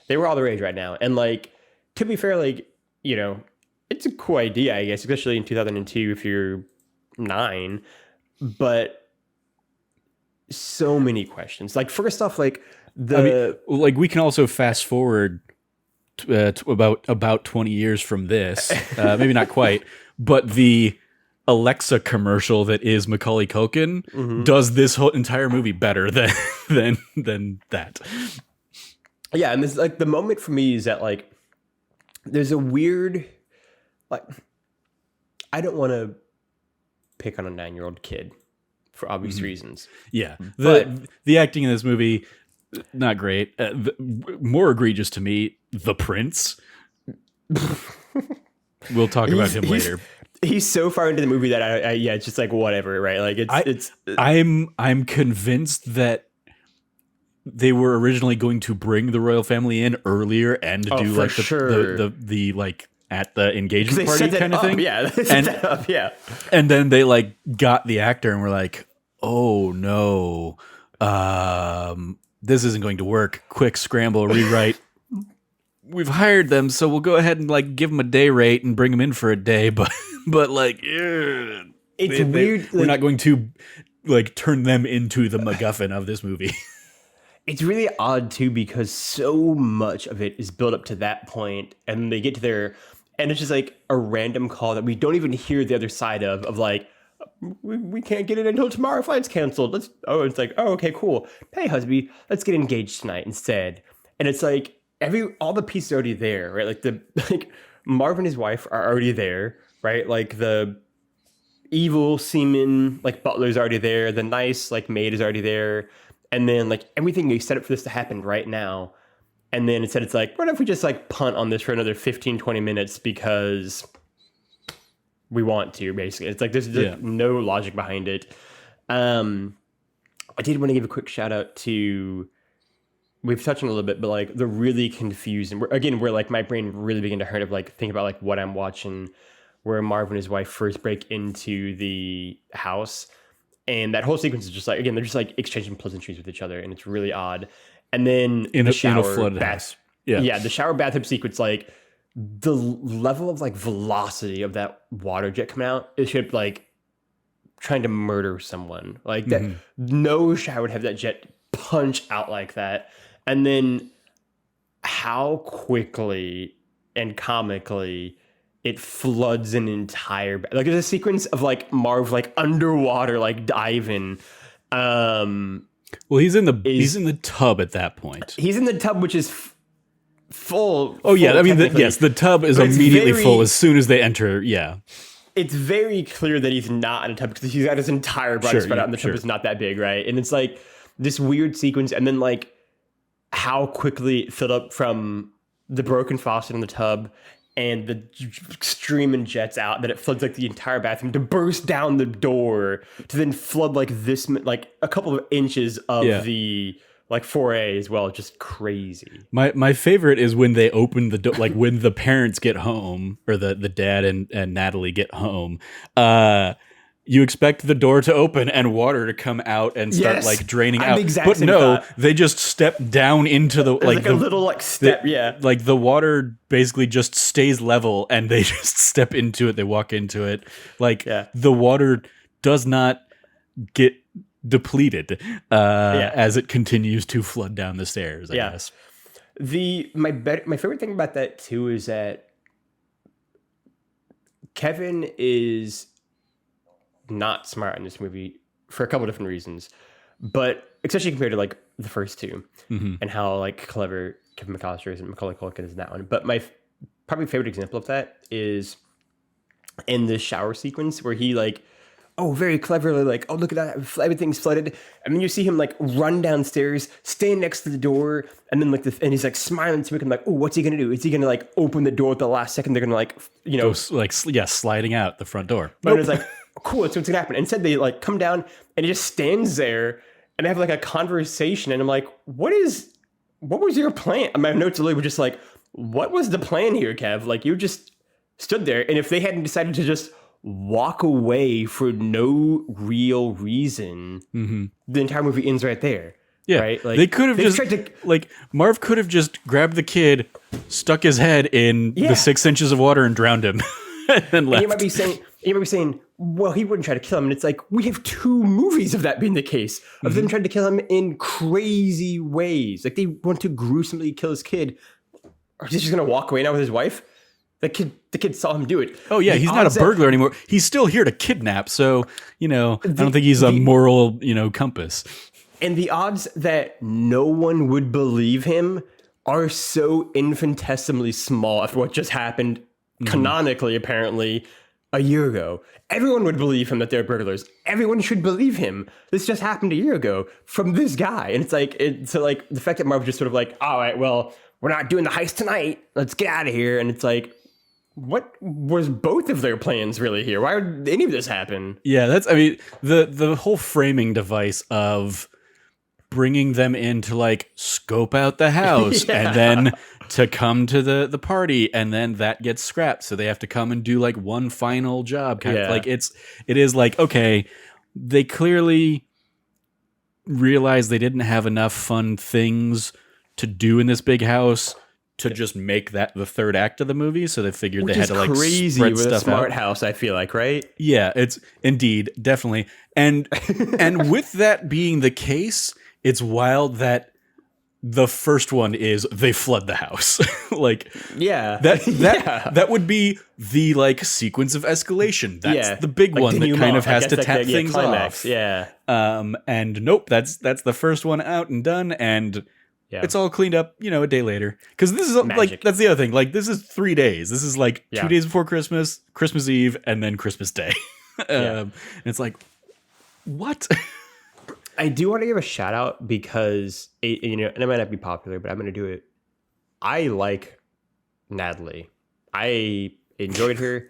they were all the rage right now. And like, to be fair, like, you know, it's a cool idea, I guess, especially in 2002 if you're 9. But so many questions. Like, first off, like, we can also fast forward to about 20 years from this, maybe not quite, but the Alexa commercial that is Macaulay Culkin does this whole entire movie better than that. Yeah, and this, like, the moment for me is that, like, there's a weird, like, I don't want to pick on a 9-year-old kid, for obvious reasons. Yeah, the acting in this movie, not great. More egregious to me, the prince. We'll talk about him later. He's so far into the movie that it's just like whatever, right? Like I'm convinced that they were originally going to bring the royal family in earlier and do like the like at the engagement party kind of thing. Yeah, and then they like got the actor and were like, oh no, this isn't going to work. Quick scramble, rewrite. We've hired them, so we'll go ahead and like give them a day rate and bring them in for a day, but like, it's weird. We're not going to like turn them into the MacGuffin of this movie. It's really odd too, because so much of it is built up to that point, and they get to there, and it's just like a random call that we don't even hear the other side of like, we can't get it until tomorrow. Flight's canceled. It's like, oh, okay, cool. Hey, husband, let's get engaged tonight instead. And it's like all the pieces are already there, right? Like Marv and his wife are already there, right? Like the evil seaman, like butler's already there. The nice like maid is already there. And then like everything you set up for this to happen right now. And then instead it's like, what if we just like punt on this for another 15, 20 minutes because we want to, basically. It's like there's no logic behind it. I did want to give a quick shout out to, we've touched on a little bit, but like the really confused, and where like my brain really began to hurt of like think about like what I'm watching, where Marv and his wife first break into the house. And that whole sequence is just like, again, they're just like exchanging pleasantries with each other, and it's really odd. And then in the a shower flooded house. Yeah, the shower bathtub sequence, like the level of like velocity of that water jet coming out, it should like trying to murder someone. Like that, no shower would have that jet punch out like that. And then how quickly and comically it floods an entire like there's a sequence of like Marv like underwater like diving. Well, he's in the tub at that point. He's in the tub, which is full. Oh yeah, I mean the tub is immediately full as soon as they enter. Yeah, it's very clear that he's not in a tub because he's got his entire body spread out, and the tub is not that big, right? And it's like this weird sequence, and then like how quickly it filled up from the broken faucet in the tub and the streaming jets out, that it floods like the entire bathroom, to burst down the door, to then flood like this, like a couple of inches of the like foray as well. Just crazy. My favorite is when they open the door, like when the parents get home, or the dad and Natalie get home. You expect the door to open and water to come out and start like draining out. But no, they just step down into the like a little like step, like the water basically just stays level and they just step into it. They walk into it. Like the water does not get depleted as it continues to flood down the stairs, I guess. My favorite thing about that too is that Kevin is not smart in this movie for a couple different reasons, but especially compared to like the first two, and how like clever Kevin McAllister is and Macaulay Culkin is in that one. But my probably favorite example of that is in the shower sequence where he like, very cleverly like, look at that, everything's flooded, and then you see him like run downstairs, stand next to the door, and then like and he's like smiling to him like, what's he gonna do? Is he gonna like open the door at the last second? They're gonna like sliding out the front door. But it's like, cool, that's what's gonna happen. Instead, they like come down and he just stands there and they have like a conversation, and I'm like, what was your plan? And my notes were just like, what was the plan here, Kev? Like, you just stood there, and if they hadn't decided to just walk away for no real reason, the entire movie ends right there. Yeah, right? Like, they could have just like Marv could have just grabbed the kid, stuck his head in the 6 inches of water and drowned him, and then left. And you might be saying, well, he wouldn't try to kill him. And it's like, we have 2 movies of that being the case, of them trying to kill him in crazy ways. Like, they want to gruesomely kill his kid. Or is he just going to walk away now with his wife? The kid saw him do it. Oh, yeah, he's not a burglar anymore. He's still here to kidnap. So, I don't think he's a moral, compass. And the odds that no one would believe him are so infinitesimally small after what just happened, canonically, apparently, a year ago. Everyone would believe him that they're burglars. Everyone should believe him. This just happened a year ago from this guy. And it's like, so like the fact that Marv just sort of like, all right, well, we're not doing the heist tonight. Let's get out of here. And it's like, what was both of their plans really here? Why would any of this happen? Yeah, that's, I mean, the whole framing device of bringing them in to like scope out the house and then to come to the party, and then that gets scrapped, so they have to come and do like one final job kind of like it is like, okay, they clearly realized they didn't have enough fun things to do in this big house to just make that the third act of the movie, so they figured they had to like crazy spread with stuff a smart out. house, I feel like, right? Yeah, it's indeed, definitely. And with that being the case, it's wild that the first one is they flood the house. Like, that would be the like sequence of escalation. That's the big like one that kind of has to tap things climax. off. Yeah. And nope, that's the first one out and done, and it's all cleaned up, a day later. Because this is like, that's the other thing. Like, this is 3 days. This is like 2 days before Christmas, Christmas Eve, and then Christmas Day. And it's like, what? I do want to give a shout out because and it might not be popular, but I'm going to do it. I like Natalie. I enjoyed her,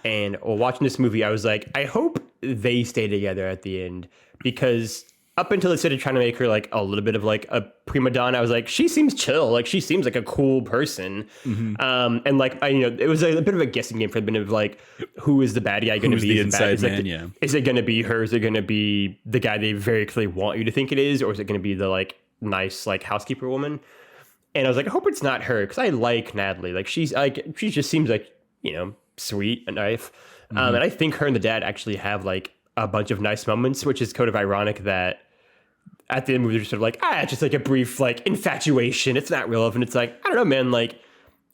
and while watching this movie, I was like, I hope they stay together at the end, because up until they started trying to make her like a little bit of like a prima donna, I was like, she seems chill. Like, she seems like a cool person. And like, it was a bit of a guessing game for a bit of like, who is the bad guy going to be? The inside man, Is it going to be her? Is it going to be the guy they very clearly want you to think it is? Or is it going to be the like nice like housekeeper woman? And I was like, I hope it's not her, because I like Natalie. Like, she just seems like, sweet and nice. And I think her and the dad actually have like a bunch of nice moments, which is kind of ironic that at the end of the movie, they're just sort of like, it's just like a brief like infatuation. It's not relevant. It's like, I don't know, man. Like,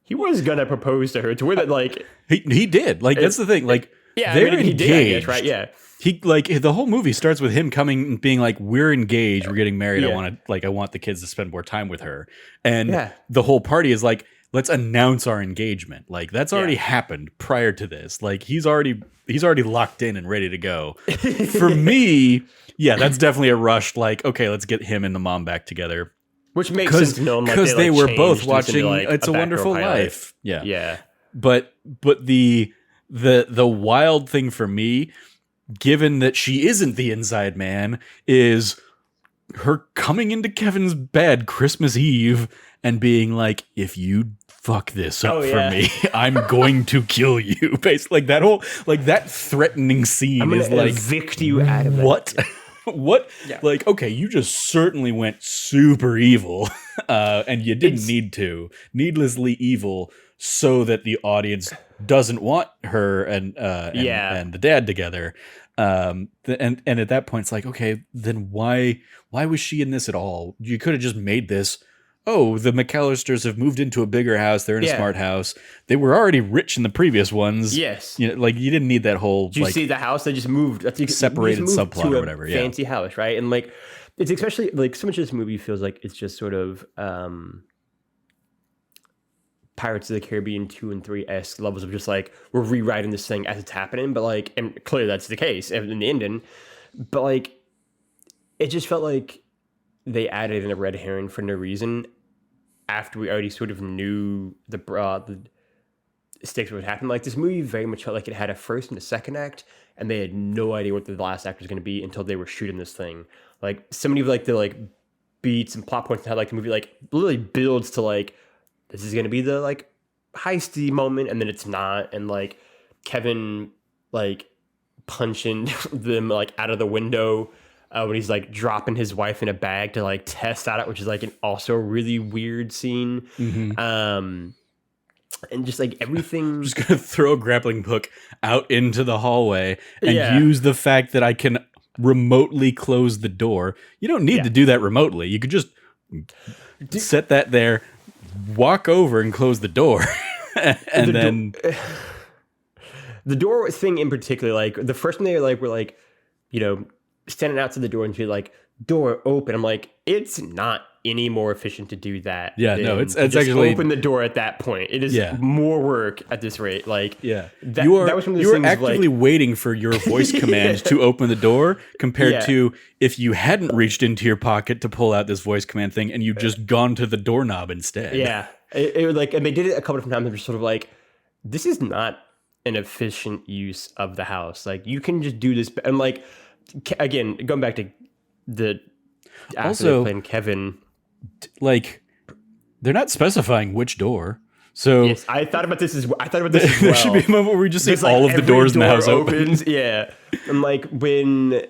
he was gonna propose to her to where that like he did. Like, that's the thing. Like, they're engaged. He did, I guess, right? Yeah. He like the whole movie starts with him coming and being like, we're engaged, we're getting married. I want the kids to spend more time with her. And the whole party is like, let's announce our engagement. Like, that's already happened prior to this. Like, he's already locked in and ready to go. For me, that's definitely a rushed, like, okay, let's get him and the mom back together. Which makes sense to know, like, because they were both watching like It's a Wonderful Life. Yeah. But the wild thing for me, given that she isn't the inside man, is her coming into Kevin's bed Christmas Eve and being like, if you fuck this up for me, I'm going to kill you. Basically, like, that whole, like, that threatening scene is like, evict you out of what? What? Yeah. Like, okay, you just certainly went super evil, and you didn't need to. Needlessly evil, so that the audience doesn't want her and the dad together. And at that point, it's like, okay, then why was she in this at all? You could have just made this, the McAllisters have moved into a bigger house. They're in a smart house. They were already rich in the previous ones. Yes. Like, you didn't need that whole, Did you see the house? They just moved. Separated subplot or whatever. Fancy house, right? And like, it's especially like, so much of this movie feels like it's just sort of Pirates of the Caribbean 2 and 3-esque levels of just like, we're rewriting this thing as it's happening. But like, and clearly that's the case in the ending. But like, it just felt like they added in a red herring for no reason after we already sort of knew the stakes of what happened. Like, this movie very much felt like it had a first and a second act, and they had no idea what the last act was going to be until they were shooting this thing. Like, so many of like the like beats and plot points and how like the movie like literally builds to like, this is going to be the like heisty moment, and then it's not. And like Kevin like punching them like out of the window when he's like dropping his wife in a bag to like test out it, which is like an also really weird scene. And just like everything. I'm just gonna throw a grappling hook out into the hallway and use the fact that I can remotely close the door. You don't need to do that remotely. You could just set that there, walk over and close the door. And then the door thing in particular, like the first one they were like, standing outside the door and be like, door open. I'm like, it's not any more efficient to do that. Yeah, no, it's just actually open the door at that point. It is more work at this rate. Like, yeah, that was one of those you are things, actively waiting for your voice command to open the door, compared to if you hadn't reached into your pocket to pull out this voice command thing and you've just gone to the doorknob instead. Yeah, it was like, and they did it a couple of times. They're sort of like, this is not an efficient use of the house. Like, you can just do this, and like, again, going back to the also playing Kevin, like, they're not specifying which door. So yes, I thought about this as well. There should be a moment where we just see all of the doors in the house opens. Yeah, and like when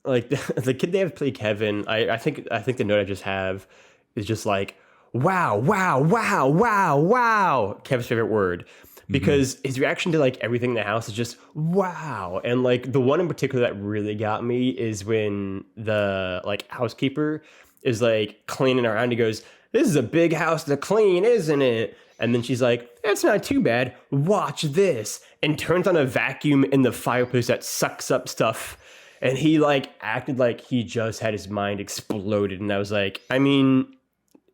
like the kid they have to play Kevin, I think the note I just have is just like wow, Kevin's favorite word. Because his reaction to like everything in the house is just wow. And like the one in particular that really got me is when the like housekeeper is like cleaning around. He goes, "This is a big house to clean, isn't it?" And then she's like, "That's not too bad. Watch this." And turns on a vacuum in the fireplace that sucks up stuff. And he like acted like he just had his mind exploded. And I was like, I mean,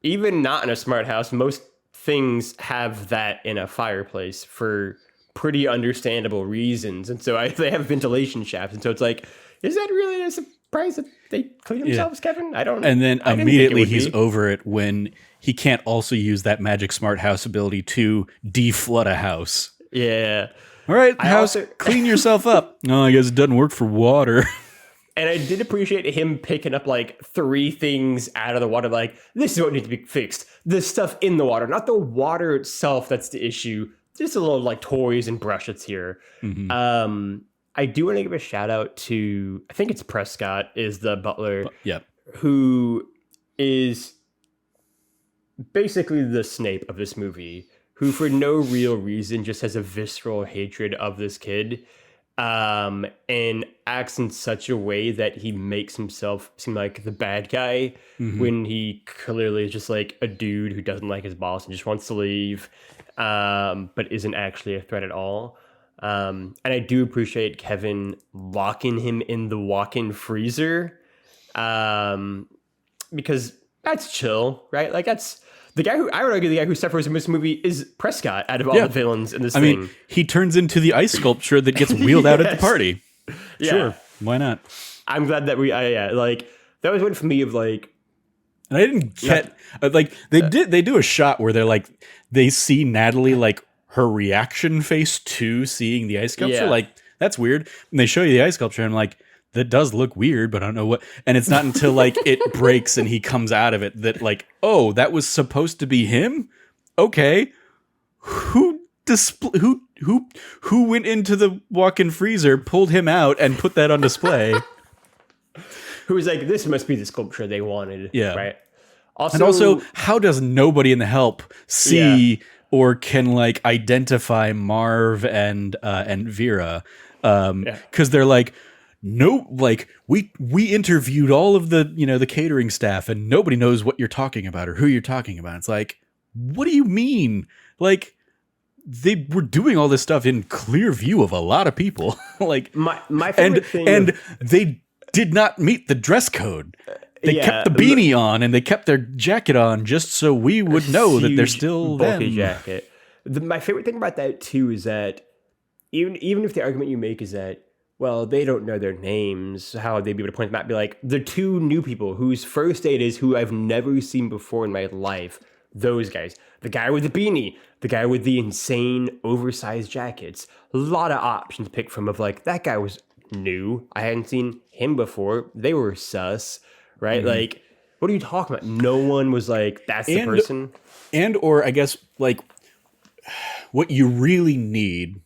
even not in a smart house, most things have that in a fireplace for pretty understandable reasons. And so they have ventilation shafts. And so it's like, is that really a surprise that they clean themselves, Kevin? I don't know. And then immediately he's over it when he can't also use that magic smart house ability to deflood a house. Yeah. All right, clean yourself up. No, I guess it doesn't work for water. And I did appreciate him picking up like 3 things out of the water. Like, this is what needs to be fixed. The stuff in the water, not the water itself. That's the issue. Just a little like toys and brush that's here. I do want to give a shout out to, I think it's Prescott is the butler. Who is basically the Snape of this movie, who for no real reason just has a visceral hatred of this kid. And acts in such a way that he makes himself seem like the bad guy when he clearly is just like a dude who doesn't like his boss and just wants to leave, but isn't actually a threat at all. And I do appreciate Kevin locking him in the walk-in freezer, because that's chill, right? Like, that's the guy who, I would argue, the guy who suffers in this movie is Prescott out of all the villains in this thing. I mean, he turns into the ice sculpture that gets wheeled out at the party. Sure, why not? I'm glad that like, that was one for me of like, and I didn't get like they do a shot where they're like, they see Natalie, like her reaction face to seeing the ice sculpture, like, that's weird. And they show you the ice sculpture, and I'm like, that does look weird, but I don't know what. And it's not until like it breaks and he comes out of it that like, oh, that was supposed to be him. Okay, who went into the walk-in freezer, pulled him out, and put that on display? Who was like, this must be the sculpture they wanted. Yeah, right. Also, how does nobody in the help see or can like identify Marv and Vera? Because they're like, no, like we interviewed all of the, the catering staff, and nobody knows what you're talking about or who you're talking about. It's like, what do you mean? Like, they were doing all this stuff in clear view of a lot of people. Like, my favorite thing, and they did not meet the dress code. They kept the beanie on and they kept their jacket on just so we would know that they're still bulky jacket. My favorite thing about that too is that even if the argument you make is that, well, they don't know their names, how would they be able to point them out? Be like, the 2 new people whose first date is who I've never seen before in my life. Those guys. The guy with the beanie. The guy with the insane oversized jackets. A lot of options to pick from of like, that guy was new. I hadn't seen him before. They were sus, right? Like, what are you talking about? No one was like, that's the person. Or I guess like what you really need,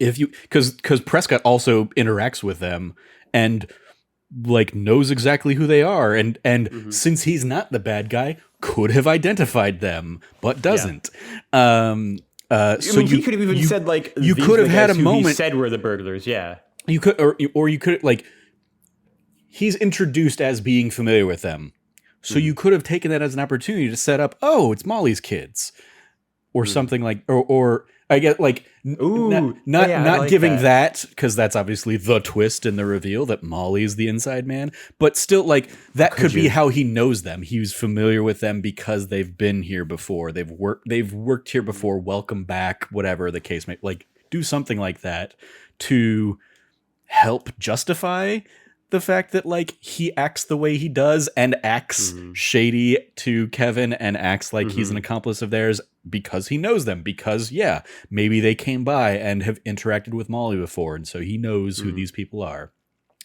if you, because Prescott also interacts with them and like knows exactly who they are, and since he's not the bad guy, could have identified them but doesn't. So he could have even said like, you could have had a moment. He said we're the burglars. Yeah, you could, or you could, like, he's introduced as being familiar with them, so you could have taken that as an opportunity to set up, oh, it's Molly's kids. or something like, or I get like, Ooh, not like giving that, because that's obviously the twist in the reveal that Molly's the inside man, but still, like, that could be how he knows them. He's familiar with them because they've been here before. They've worked here before. Welcome back, whatever the case may, like, do something like that to help justify the fact that, like, he acts the way he does and acts shady to Kevin and acts like he's an accomplice of theirs because he knows them, because maybe they came by and have interacted with Molly before, and so he knows who these people are.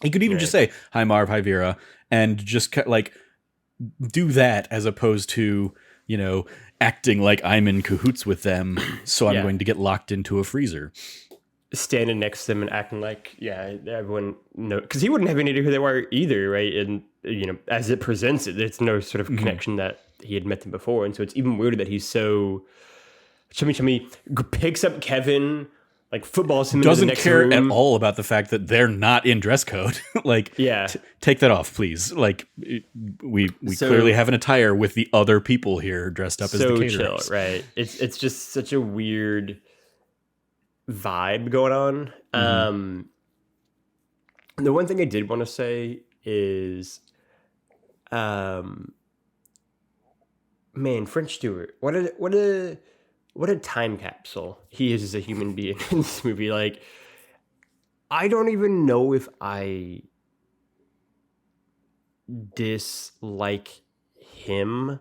He could even just say, hi Marv, hi Vera, and just like do that, as opposed to, you know, acting like I'm in cahoots with them, so I'm going to get locked into a freezer. Standing next to them and acting like, everyone know, because he wouldn't have any idea who they were either, right? And, you know, as it presents it, it's no sort of connection that he had met them before. And so it's even weirder that he's so chummy, picks up Kevin, like footballs him into the next room. Doesn't care at all about the fact that they're not in dress code. Like, take that off, please. Like, we clearly have an attire with the other people here dressed up as the caterers. Chill, right? It's just such a weird vibe going on. The one thing I did want to say is, man, French Stewart, what a time capsule he is as a human being in this movie. Like, I don't even know if I dislike him.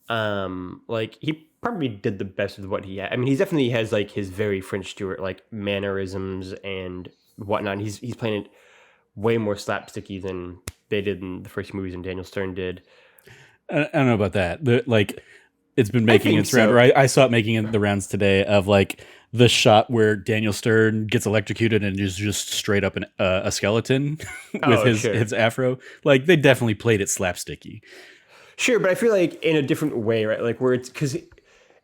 Like, he probably did the best with what he had. I mean, he definitely has like his very French Stewart like mannerisms and whatnot. He's playing it way more slapsticky than they did in the first movies and Daniel Stern did. I don't know about that. Like, it's been making its round. Right? I saw it making the rounds today of like the shot where Daniel Stern gets electrocuted and is just straight up a skeleton with his afro. Like, they definitely played it slapsticky. Sure, but I feel like in a different way, right? Like, where it's because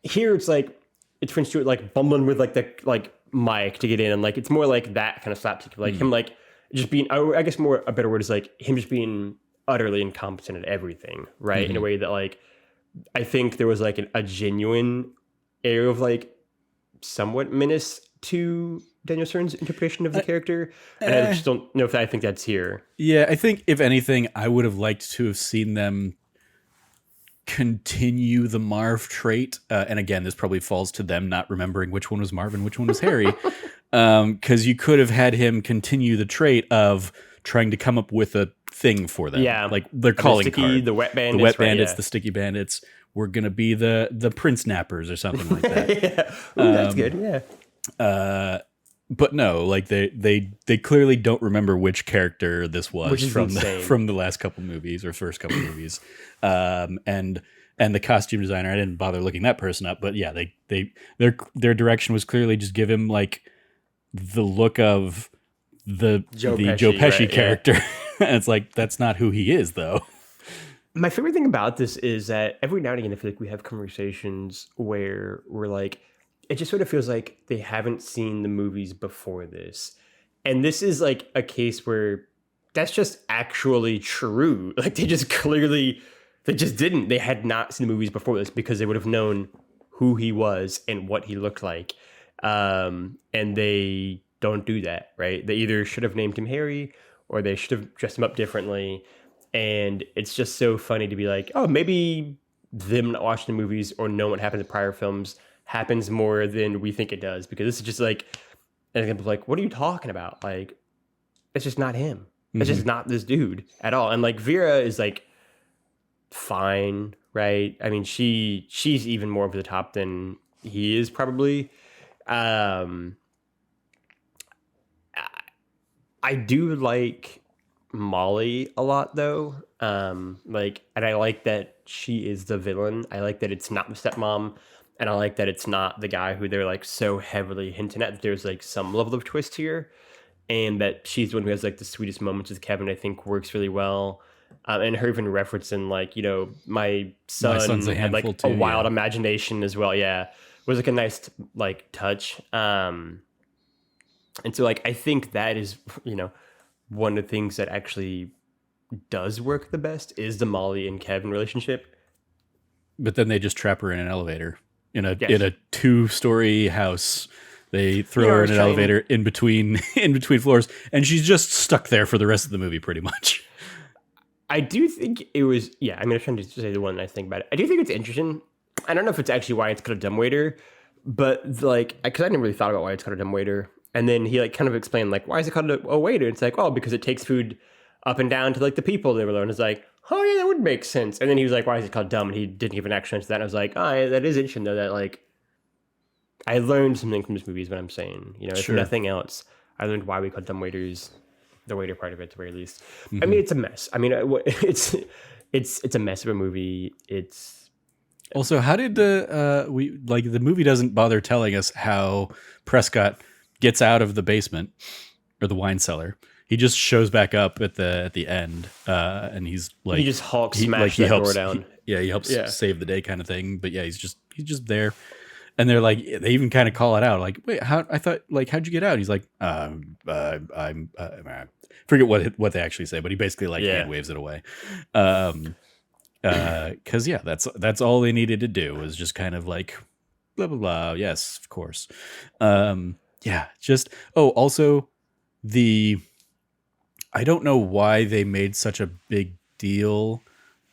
here it's like it's French Stewart like bumbling with like the like mic to get in, and like it's more like that kind of slapstick, like him like just being. I guess more a better word is like him just being utterly incompetent at everything, right? In a way that like I think there was like a genuine air of like somewhat menace to Daniel Stern's interpretation of the character, and I just don't know if I think that's here. Yeah, I think if anything, I would have liked to have seen them continue the Marv trait, and again, this probably falls to them not remembering which one was Marv and which one was Harry, because you could have had him continue the trait of trying to come up with a thing for them, like they're calling card, the wet bandits, the sticky bandits. We're gonna be the Prince Nappers or something like that. Ooh, that's good. But no, like they clearly don't remember which character this was from the last couple movies or first couple movies, and the costume designer. I didn't bother looking that person up, but yeah, their direction was clearly just give him like the look of the Joe Pesci character. And it's like, that's not who he is, though. My favorite thing about this is that every now and again, I feel like we have conversations where we're like, it just sort of feels like they haven't seen the movies before this. And this is like a case where that's just actually true. Like they just didn't. They had not seen the movies before this because they would have known who he was and what he looked like. And they don't do that, right? They either should have named him Harry or they should have dressed him up differently. And it's just so funny to be like, oh, maybe them not watching the movies or knowing what happened in prior films happens more than we think it does. Because this is just like an example of like, what are you talking about? Like, it's just not him. It's just not this dude at all. And like Vera is like fine, right? I mean, she's even more over the top than he is probably. I do like Molly a lot though. And I like that she is the villain. I like that it's not the stepmom, and I like that it's not the guy who they're like so heavily hinting at that there's like some level of twist here, and that she's the one who has like the sweetest moments with Kevin. I think works really well. And her even referencing like, you know, my son's had like a wild imagination as well. Yeah. It was like a nice like touch. And so like, I think that is, you know, one of the things that actually does work the best is the Molly and Kevin relationship. But then they just trap her in an elevator. in a 2-story house. They throw her in an elevator in between floors, and she's just stuck there for the rest of the movie, pretty much. I do think it was. Yeah, I'm trying to say the one I think about it. I do think it's interesting. I don't know if it's actually why it's called a dumbwaiter, but like, because I never really thought about why it's called a dumbwaiter. And then he like kind of explained like, why is it called a waiter? It's like, oh, because it takes food up and down to like the people they were there. And it's like, oh yeah, that would make sense. And then he was like, why is it called dumb? And he didn't give an actual answer to that. And I was like, oh, that is interesting though. That like, I learned something from this movie is what I'm saying. You know, if nothing else, I learned why we call dumbwaiters the waiter part of it, at the very least. Mm-hmm. I mean, it's a mess. I mean, it's a mess of a movie. It's also, how did the movie doesn't bother telling us how Prescott gets out of the basement or the wine cellar. He just shows back up at the end, and he's like, he just Hulk smashed that door down. He helps save the day, kind of thing. But yeah, he's just there. And they're like, they even kind of call it out, like, wait, how'd you get out? And he's like, I'm forget what they actually say, but he basically like hand waves it away. Because that's all they needed to do was just kind of like, blah blah blah. Yes, of course. Also I don't know why they made such a big deal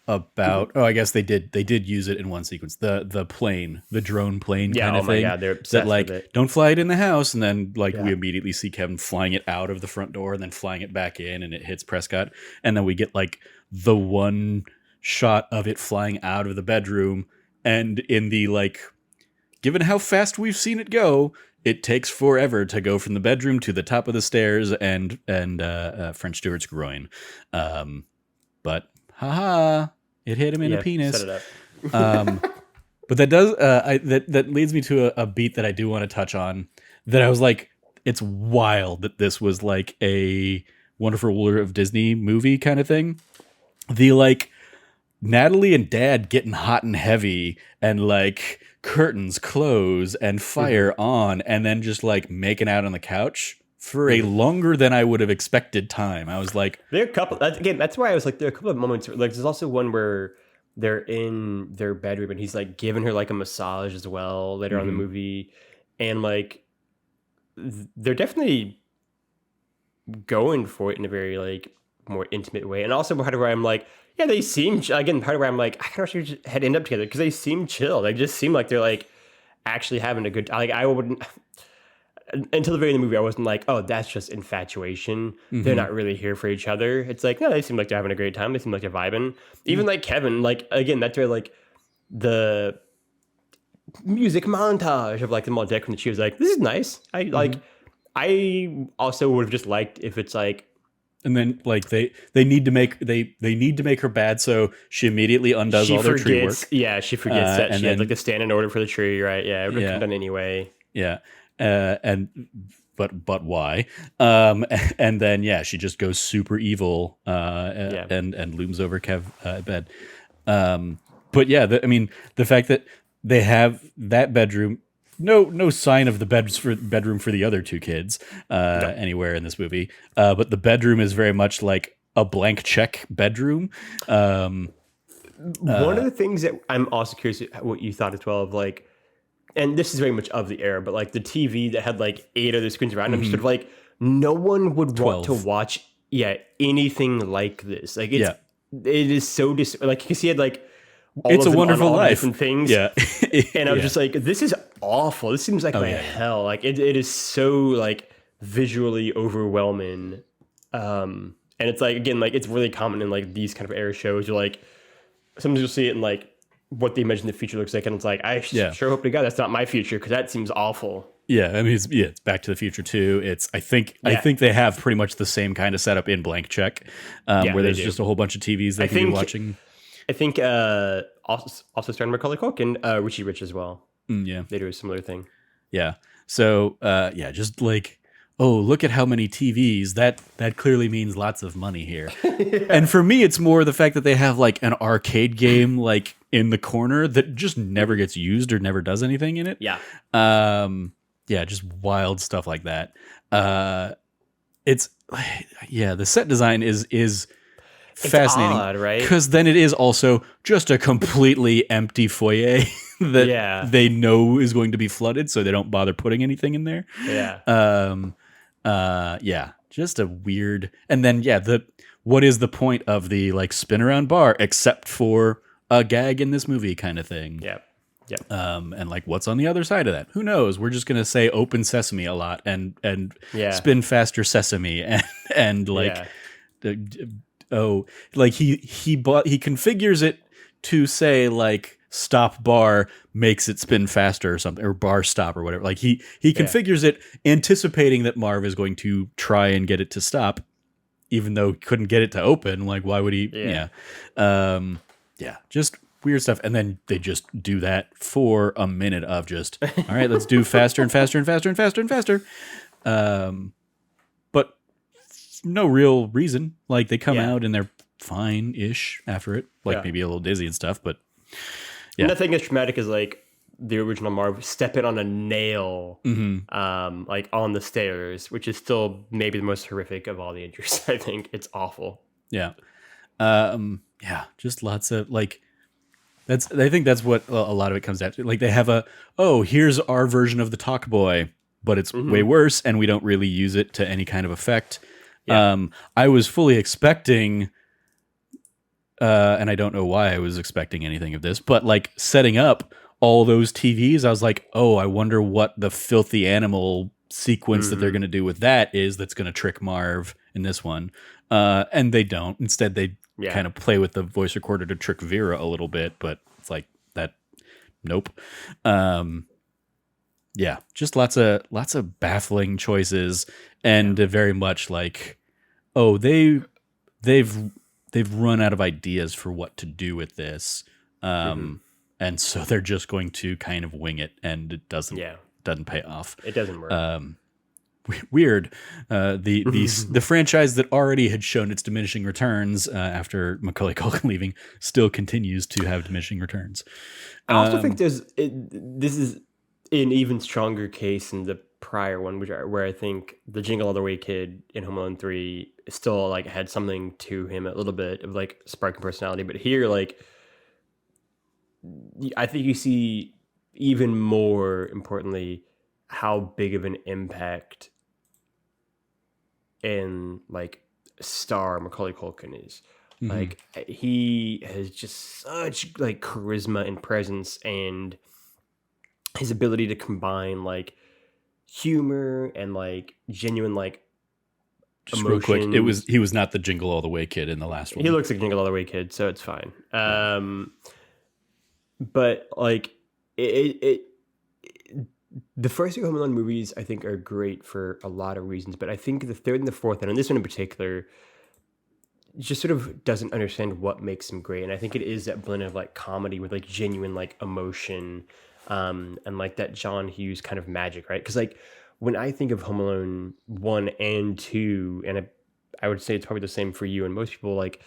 about. I guess they did use it in one sequence. The drone plane kind of thing. Yeah, they're obsessed with it. Don't fly it in the house, and then we immediately see Kevin flying it out of the front door and then flying it back in, and it hits Prescott, and then we get like the one shot of it flying out of the bedroom, and in the like, given how fast we've seen it go, it takes forever to go from the bedroom to the top of the stairs and French Stewart's groin. But haha, it hit him in the penis. Set it up. But that does that leads me to a beat that I do want to touch on. That I was like, it's wild that this was like a Wonderful World of Disney movie kind of thing. The like Natalie and Dad getting hot and heavy, and like curtains close and fire on, and then just like making out on the couch for a longer than I would have expected time. I was like, there are a couple. That's why I was like, there are a couple of moments. Like, there's also one where they're in their bedroom and he's like giving her like a massage as well later on in the movie, and like they're definitely going for it in a very like more intimate way. And also part of where I'm like, yeah, they seem, again, part of where I'm like, I kind of wish they had ended up together because they seem chill. They just seem like they're like actually having a good, like I wouldn't, until the very end of the movie, I wasn't like, oh, that's just infatuation. They're not really here for each other. It's like, no, they seem like they're having a great time. They seem like they're vibing. Even like Kevin, like, again, that's where like the music montage of like them all decorating the tree was like, this is nice. I also would have just liked if it's like, and then like they need to make her bad, so she immediately undoes all their tree work. Yeah, she forgets that she had like to stand in order for the tree, right? Yeah, it would have done anyway. Yeah, but why? And then she just goes super evil and looms over Kev at bed. But yeah, the fact that they have that bedroom. No sign of the bedroom for the other two kids anywhere in this movie. But the bedroom is very much like a blank check bedroom. One of the things that I'm also curious what you thought as well of like, and this is very much of the era, but like the TV that had like 8 other screens around them, sort of like no one would 12. Want to watch anything like this. Like it is so like because he had like. It's a Wonderful Life. Different things. Yeah. And I was just like, this is awful. This seems like hell. Like it is so like visually overwhelming. And it's like, again, like it's really common in like these kind of era shows. You're like, sometimes you'll see it in like what they imagine the future looks like. And it's like, I sure hope to God that's not my future because that seems awful. Yeah, I mean, it's Back to the Future too. I think they have pretty much the same kind of setup in Blank Check, where there's just a whole bunch of TVs they can be watching. I think also starring Macaulay Culkin and Richie Rich as well. They do a similar thing. Yeah. So just like, oh, look at how many TVs. That clearly means lots of money here. And for me, it's more the fact that they have like an arcade game like in the corner that just never gets used or never does anything in it. Yeah. Just wild stuff like that. The set design is fascinating, odd, right? Because then it is also just a completely empty foyer Yeah. they know is going to be flooded, so they don't bother putting anything in there. Yeah. Yeah, just a weird. And then what is the point of the like spin around bar except for a gag in this movie kind of thing? Yep. Yep. And like what's on the other side of that? Who knows? We're just gonna say open sesame a lot and Yeah. spin faster sesame and like like he configures it to say like stop bar makes it spin faster or something, or bar stop or whatever. Like he configures it anticipating that Marv is going to try and get it to stop, even though he couldn't get it to open. Like why would he? Yeah. Just weird stuff. And then they just do that for a minute of just, all right, let's do faster and faster and faster and faster and faster. But no real reason. Like they come out and they're fine-ish after it. Like maybe a little dizzy and stuff, but yeah. Nothing as traumatic as like the original Marv stepping on a nail, like on the stairs, which is still maybe the most horrific of all the injuries. I think it's awful. Yeah. Just lots of like, I think that's what a lot of it comes down to. Like they have here's our version of the talk boy, but it's way worse and we don't really use it to any kind of effect. Yeah. I was fully expecting, and I don't know why I was expecting anything of this, but like setting up all those TVs, I was like, oh, I wonder what the filthy animal sequence that they're going to do with that is that's going to trick Marv in this one. And they don't. Instead, they kind of play with the voice recorder to trick Vera a little bit, but it's like that. Nope. Just lots of baffling choices, and very much like, oh, they've run out of ideas for what to do with this, and so they're just going to kind of wing it, and it doesn't pay off. It doesn't work. Weird. The franchise that already had shown its diminishing returns after Macaulay Culkin leaving still continues to have diminishing returns. I also think this is an even stronger case in the prior one, where I think the Jingle All the Way kid in Home Alone 3 still like had something to him, a little bit of like sparking personality, but here like I think you see even more importantly how big of an impact and like star Macaulay Culkin is. Like he has just such like charisma and presence, and his ability to combine like humor and like genuine like just emotion. Real quick, he was not the Jingle All the Way kid in the last one. He looks like Jingle All the Way kid, so it's fine. But like it the first two Home Alone movies, I think, are great for a lot of reasons. But I think the third and the fourth, and this one in particular, just sort of doesn't understand what makes them great. And I think it is that blend of like comedy with like genuine like emotion, and like that John Hughes kind of magic, right? Because like when I think of Home Alone 1 and 2, and I would say it's probably the same for you and most people, like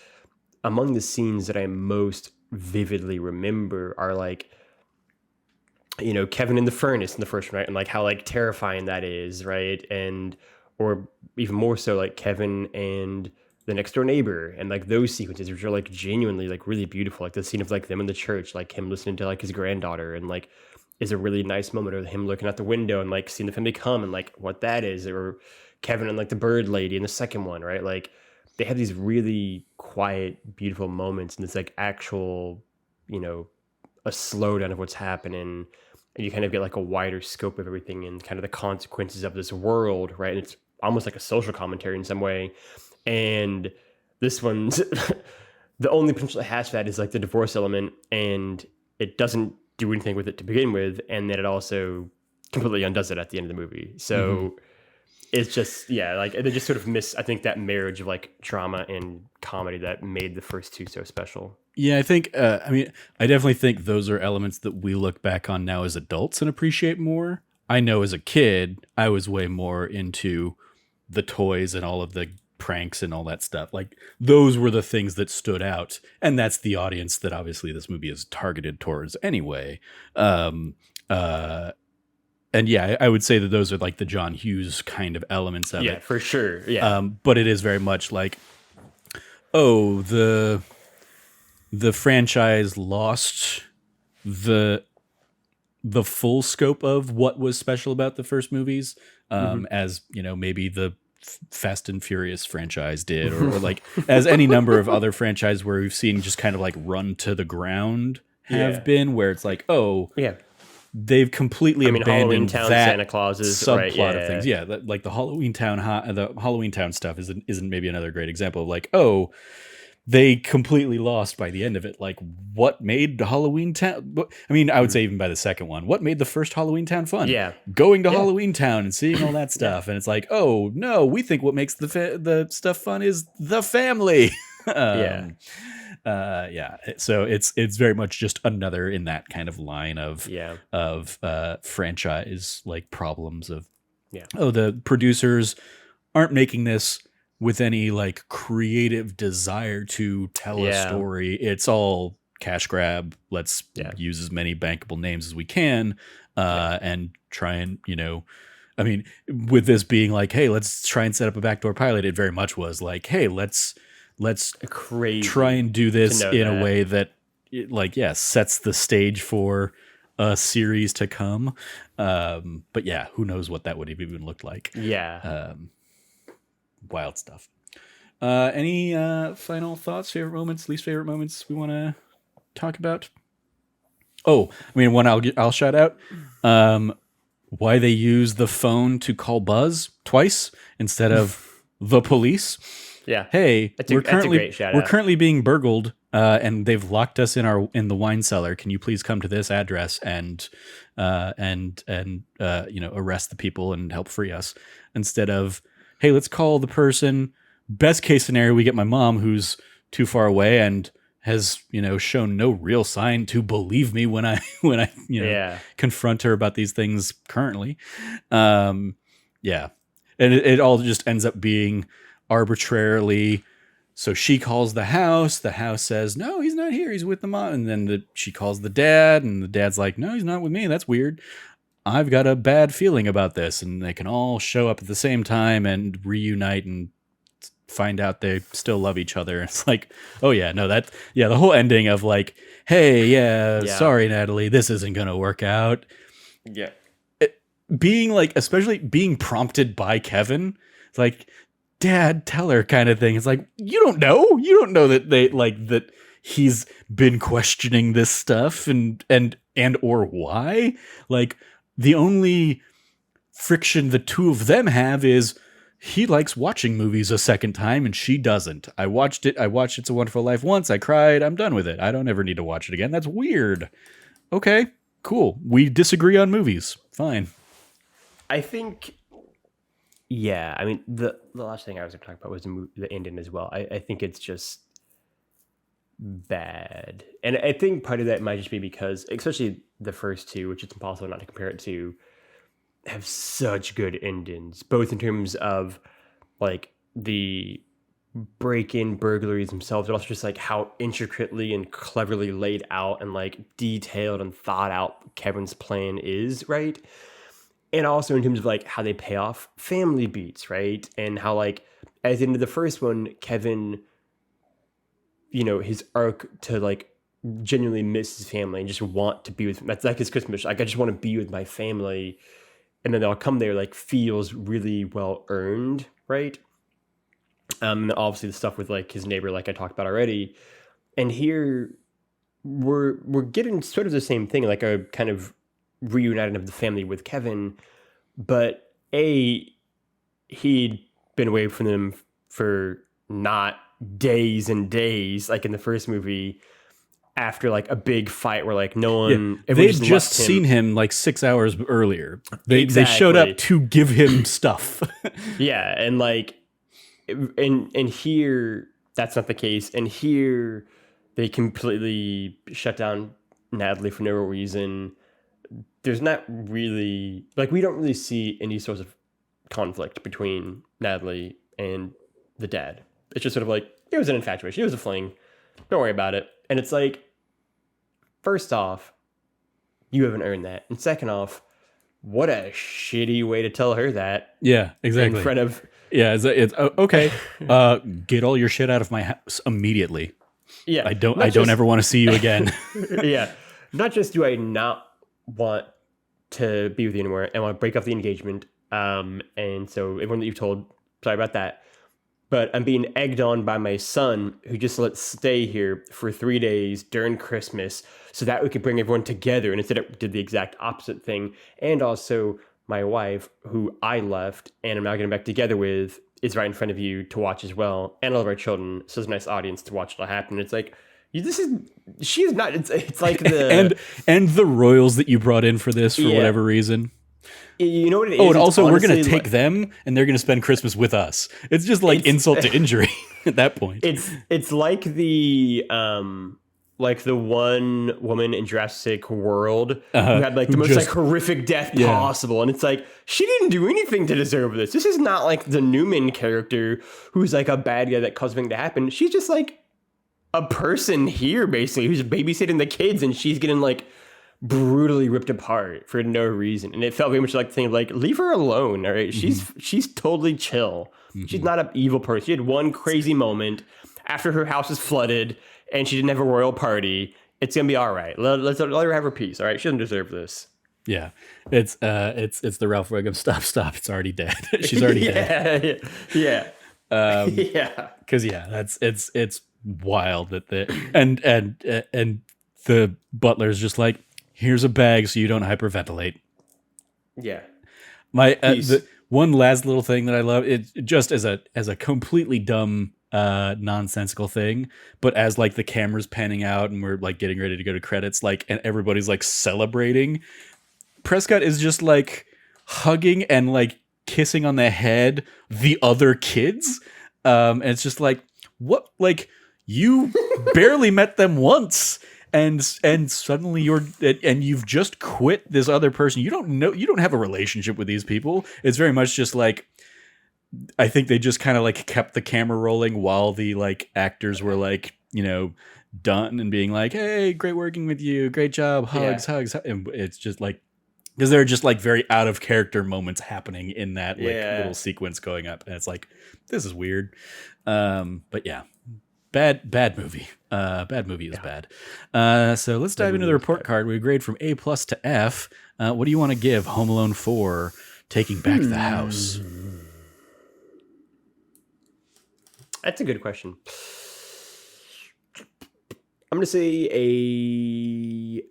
among the scenes that I most vividly remember are like, you know, Kevin in the furnace in the first one, right? And like how like terrifying that is, right? And or even more so like Kevin and the next door neighbor, and like those sequences which are like genuinely like really beautiful, like the scene of like them in the church, like him listening to like his granddaughter, and like is a really nice moment of him looking out the window and like seeing the family come and like what that is. Or Kevin and like the bird lady in the second one, right? Like they have these really quiet, beautiful moments, and this like actual, you know, a slowdown of what's happening, and you kind of get like a wider scope of everything and kind of the consequences of this world, right? And it's almost like a social commentary in some way. And this one's the only potential it has for that is like the divorce element, and it doesn't do anything with it to begin with, and then it also completely undoes it at the end of the movie. So it's just, yeah, like they just sort of miss, I think, that marriage of like drama and comedy that made the first two so special. Yeah, I think, I mean, I definitely think those are elements that we look back on now as adults and appreciate more. I know as a kid, I was way more into the toys and all of the pranks and all that stuff. Like those were the things that stood out, and that's the audience that obviously this movie is targeted towards anyway. And yeah, I would say that those are like the John Hughes kind of elements of it. Yeah, for sure. Yeah. But it is very much like, oh, the franchise lost the the full scope of what was special about the first movies, as maybe the Fast and Furious franchise did, or like as any number of other franchises where we've seen just kind of like run to the ground have been, where it's like, oh yeah, they've completely abandoned Halloween Town, that Santa Claus's subplot of things. Yeah, like the Halloween Town stuff isn't maybe another great example of like, oh, they completely lost by the end of it. Like, what made Halloween Town? I mean, I would say even by the second one, what made the first Halloween Town fun? Yeah, going to Halloween Town and seeing all that stuff, and it's like, oh no, we think what makes the stuff fun is the family. So it's very much just another in that kind of line of franchise like problems of the producers aren't making this with any like creative desire to tell a story. It's all cash grab. Let's use as many bankable names as we can, and try and, I mean, with this being like, hey, let's try and set up a backdoor pilot. It very much was like, hey, let's try and do this in a way that sets the stage for a series to come. But yeah, who knows what that would have even looked like. Wild stuff. Any final thoughts, favorite moments, least favorite moments we want to talk about? Oh, I mean, one I'll shout out. Why they use the phone to call Buzz twice instead of the police. Yeah. Hey, that's a great shout we're out. currently being burgled, and they've locked us in the wine cellar. Can you please come to this address and arrest the people and help free us? Instead of, hey, let's call the person. Best case scenario, we get my mom who's too far away and has, shown no real sign to believe me when I confront her about these things currently. And it all just ends up being arbitrarily. So she calls the house says, no, he's not here, he's with the mom. And then she calls the dad, and the dad's like, no, he's not with me, that's weird, I've got a bad feeling about this. And they can all show up at the same time and reunite and find out they still love each other. It's like, oh yeah, no, the whole ending of like, hey, sorry, Natalie, this isn't gonna work out. Yeah. Being like, especially being prompted by Kevin, it's like, Dad, tell her, kind of thing. It's like, you don't know that they like that he's been questioning this stuff and or why. Like, the only friction the two of them have is he likes watching movies a second time and she doesn't. I watched It's a Wonderful Life once, I cried, I'm done with it, I don't ever need to watch it again. That's weird. Okay, cool, we disagree on movies, fine. I think, I mean, the last thing I was going to talk about was the ending as well. I think it's just bad. And I think part of that might just be because, especially the first two, which it's impossible not to compare it to, have such good endings, both in terms of like the break-in burglaries themselves, but also just like how intricately and cleverly laid out and like detailed and thought out Kevin's plan is, right? And also in terms of like how they pay off family beats, right? And how like at the end of the first one, Kevin, his arc to like genuinely miss his family and just want to be with, that's like his Christmas, like I just want to be with my family. And then they'll come there like feels really well earned, right? And obviously the stuff with like his neighbor, like I talked about already. And here we're getting sort of the same thing, like a kind of reuniting of the family with Kevin, but he'd been away from them for not days and days, like in the first movie, after like a big fight where like no one, they'd just seen him like 6 hours earlier. They showed up to give him stuff. And like, and here that's not the case. And here they completely shut down Natalie for no reason. There's not really, like, we don't really see any sort of conflict between Natalie and the dad. It's just sort of like, it was an infatuation, it was a fling, don't worry about it. And it's like, first off, you haven't earned that. And second off, what a shitty way to tell her that. Yeah, exactly. In front of... Yeah, it's okay. Get all your shit out of my house immediately. Yeah. I don't ever want to see you again. Yeah. Not just do I not want to be with you anymore. I want to break off the engagement. And so everyone that you've told, sorry about that. But I'm being egged on by my son, who just lets stay here for 3 days during Christmas so that we could bring everyone together. And instead it did the exact opposite thing. And also my wife, who I left and I'm now getting back together with, is right in front of you to watch as well. And all of our children. So it's a nice audience to watch it all happen. It's like, she is not, it's like the... and the royals that you brought in for this for whatever reason. You know what it is? Oh, and also honestly, we're going to take them and they're going to spend Christmas with us. It's just like insult to injury at that point. It's like the one woman in Jurassic World who had like the most like horrific death possible. And it's like, she didn't do anything to deserve this. This is not like the Newman character who's like a bad guy that caused something to happen. She's just like a person here basically who's babysitting the kids, and she's getting like brutally ripped apart for no reason. And it felt very much like the thing of like, leave her alone. All right. She's totally chill. She's not an evil person. She had one crazy moment after her house was flooded and she didn't have a royal party. It's gonna be all right. Let her have her peace. All right. She doesn't deserve this. Yeah. It's the Ralph Wiggum stop. It's already dead. She's already dead. Yeah. Cause it's wild that and the butler's just like, here's a bag so you don't hyperventilate. Yeah. The one last little thing that I love, it just as a completely dumb nonsensical thing, but as like the camera's panning out and we're like getting ready to go to credits, like, and everybody's like celebrating, Prescott is just like hugging and like kissing on the head the other kids. And it's just like, what, like, you barely met them once. And suddenly you've just quit this other person. You don't have a relationship with these people. It's very much just like, I think they just kind of like kept the camera rolling while the like actors were like, done and being like, hey, great working with you. Great job. Hugs. And it's just like, because there are just like very out of character moments happening in that like little sequence going up. And it's like, this is weird. But yeah. Bad movie. Bad movie is bad. So let's dive into the report card. We grade from A+ to F. What do you want to give Home Alone 4 Taking Back the House? That's a good question. I'm going to say a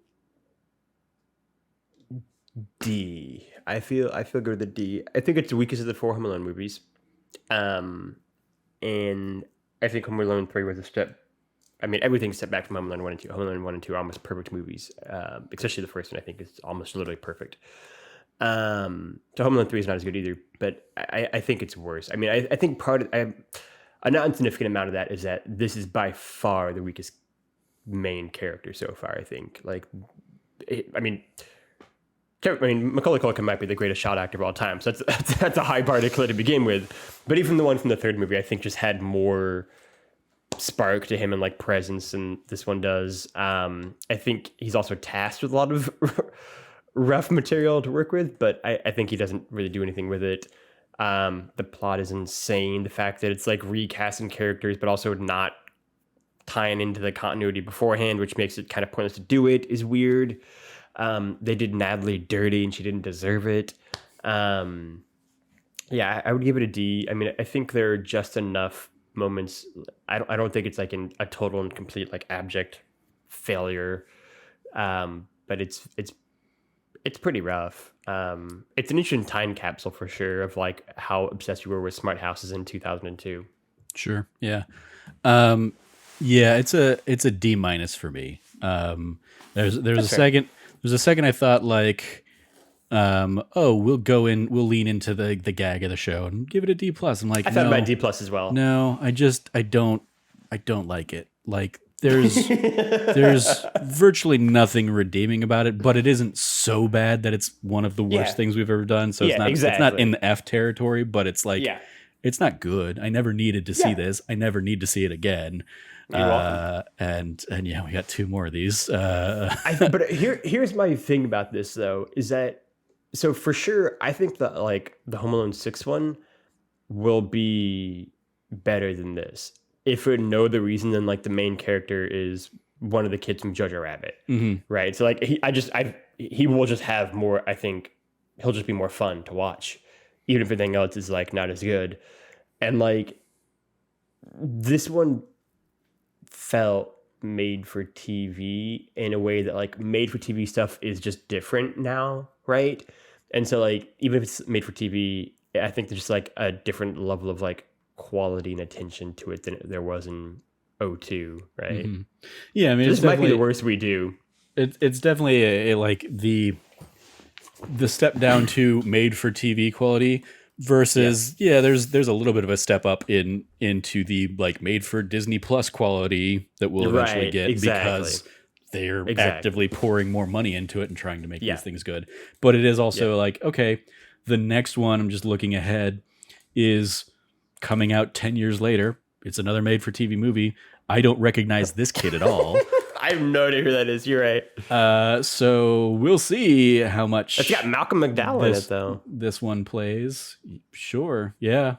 D. I feel good with a D. I think it's the weakest of the 4 Home Alone movies. And I think Home Alone 3 was a step. I mean, everything's step back from Home Alone 1 and 2. Home Alone 1 and 2 are almost perfect movies, especially the first one. I think is almost literally perfect. So Home Alone 3 is not as good either, but I think it's worse. I mean, I think a not insignificant amount of that is that this is by far the weakest main character so far. I think, Macaulay Culkin might be the greatest child actor of all time, so that's a high bar to clear to begin with. But even the one from the third movie, I think, just had more spark to him and like presence than this one does. I think he's also tasked with a lot of rough material to work with, but I think he doesn't really do anything with it. The plot is insane. The fact that it's like recasting characters, but also not tying into the continuity beforehand, which makes it kind of pointless to do it, is weird. They did Natalie dirty and she didn't deserve it. I would give it a D. I mean, I think there are just enough moments. I don't think it's like a total and complete like abject failure. But it's pretty rough. It's an interesting time capsule for sure of like how obsessed we were with smart houses in 2002. Sure. Yeah. It's a D- for me. There's a second. There's a second I thought like, we'll lean into the gag of the show and give it a D+. I'm like, I thought about D+ as well. No, I don't like it. Like there's virtually nothing redeeming about it, but it isn't so bad that it's one of the worst things we've ever done. So it's not in the F territory, but it's like, it's not good. I never needed to see this. I never need to see it again. And yeah, we got 2 more of these. But here's my thing about this though, is that, so for sure, I think that like the Home Alone 6 one will be better than this. If for no other reason than like the main character is one of the kids from Jojo Rabbit, right? So like he will just have more. I think he'll just be more fun to watch, even if everything else is like not as good. And like this one felt made for TV in a way that like made for TV stuff is just different now, right? And so like even if it's made for TV, I think there's just like a different level of like quality and attention to it than there was in '02, right? Mm-hmm. Yeah, I mean, this might be the worst we do. It's definitely a like the step down to made for TV quality versus there's a little bit of a step up into the like made for Disney Plus quality that we'll eventually get because they're actively pouring more money into it and trying to make these things good. But it is also like, okay, the next one, I'm just looking ahead, is coming out 10 years later. It's another made for TV movie. I don't recognize this kid at all. I have no idea who that is. You're right. So we'll see how much. It's got Malcolm McDowell in it, though. This one plays. Sure. Yeah.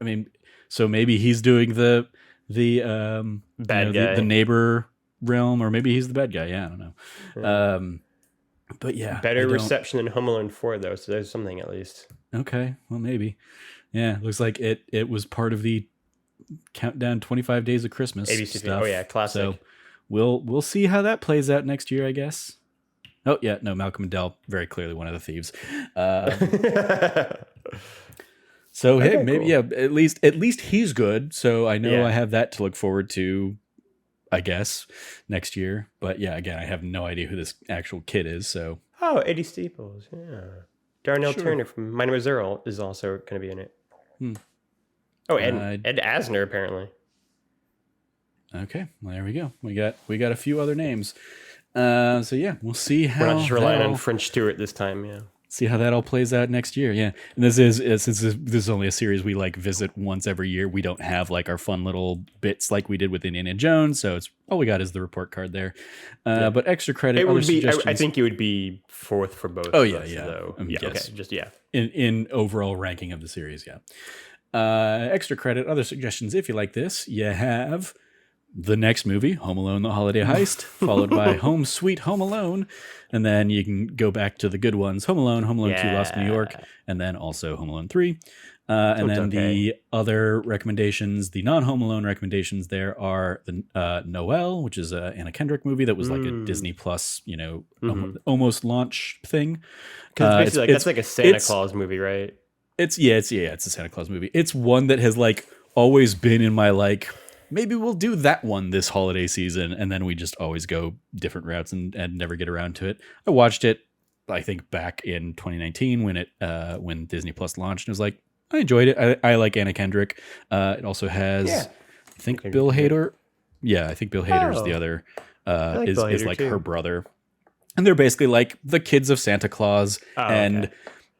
I mean, so maybe he's doing the bad guy, the neighbor realm, or maybe he's the bad guy. Yeah, I don't know. Yeah. But yeah, better reception than Home Alone 4, though. So there's something at least. Okay. Well, maybe. Yeah. Looks like it was part of the countdown 25 Days of Christmas stuff. Oh yeah, classic. So we'll see how that plays out next year, I guess. Oh yeah, no, Malcolm McDowell, very clearly one of the thieves. So okay, hey, maybe cool. At least he's good. So I know I have that to look forward to, I guess, next year. But yeah, again, I have no idea who this actual kid is. So Eddie Steeples, yeah. Darnell Turner from My Name Is Earl is also going to be in it. Oh, and Ed Asner apparently. Okay, well there we go. We got a few other names. So yeah, we'll see how. We're not just relying on French Stewart this time. Yeah. See how that all plays out next year. Yeah, and this is only a series we like visit once every year. We don't have like our fun little bits like we did with Indiana Jones. So it's all we got is the report card there. But extra credit. It would be. I think it would be fourth for both. Oh yeah. Though. Yes. Okay. Just In overall ranking of the series. Yeah. Extra credit, other suggestions if you like this. You have the next movie, Home Alone, The Holiday Heist, followed by Home Sweet Home Alone, and then you can go back to the good ones, Home Alone 2 Lost in New York, and then also Home Alone 3. And then the other recommendations, the non-Home Alone recommendations there are the Noelle, which is a Anna Kendrick movie that was like a Disney Plus, almost launch thing. Because that's like a Santa Claus movie, right? It's a Santa Claus movie. It's one that has like always been in my like, maybe we'll do that one this holiday season, and then we just always go different routes and never get around to it. I watched it, I think back in 2019 when Disney Plus launched, and I was like, I enjoyed it. I like Anna Kendrick. It also has, I think Bill Hader. Yeah, I think Bill Hader is the other. Is like her brother, and they're basically like the kids of Santa Claus, and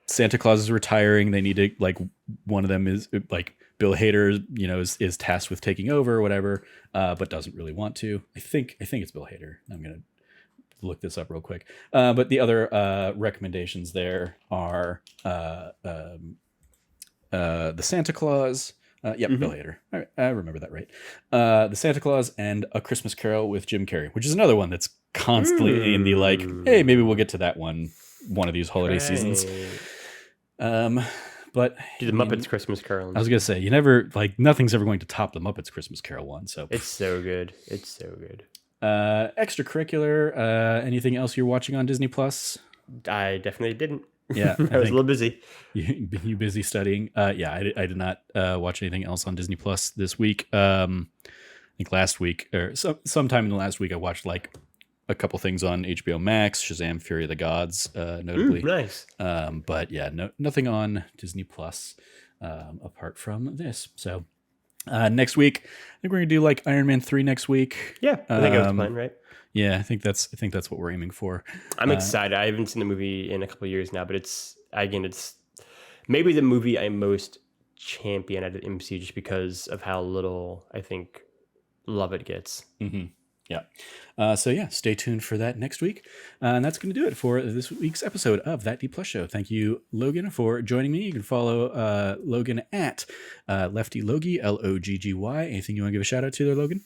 Santa Claus is retiring. They need to like one of them is like Bill Hader, is tasked with taking over or whatever, but doesn't really want to. I think it's Bill Hader. I'm gonna look this up real quick. But the other recommendations there are the Santa Claus. Bill Hader. All right, I remember that right. The Santa Claus and A Christmas Carol with Jim Carrey, which is another one that's constantly in the like, hey, maybe we'll get to that one of these holiday seasons. But do the Muppets Christmas Carol. I was gonna say you never like nothing's ever going to top the Muppets Christmas Carol one. So it's so good. Extracurricular. Anything else you're watching on Disney Plus? I definitely didn't. Yeah, I was a little busy. You busy studying? I did not watch anything else on Disney Plus this week. I think last week or sometime in the last week I watched like a couple things on HBO Max, Shazam! Fury of the Gods, notably. Nice. But yeah, nothing on Disney Plus apart from this. So next week, I think we're gonna do like Iron Man 3 next week. Yeah, I think that's the plan, right? Yeah, I think that's what we're aiming for. I'm excited. I haven't seen the movie in a couple of years now, but it's maybe the movie I most champion at the MCU just because of how little I think love it gets. Mm-hmm. Yeah. So yeah, stay tuned for that next week. And that's going to do it for this week's episode of That D Plus Show. Thank you, Logan, for joining me. You can follow Logan at Lefty Logie, Loggy. Anything you want to give a shout out to there, Logan?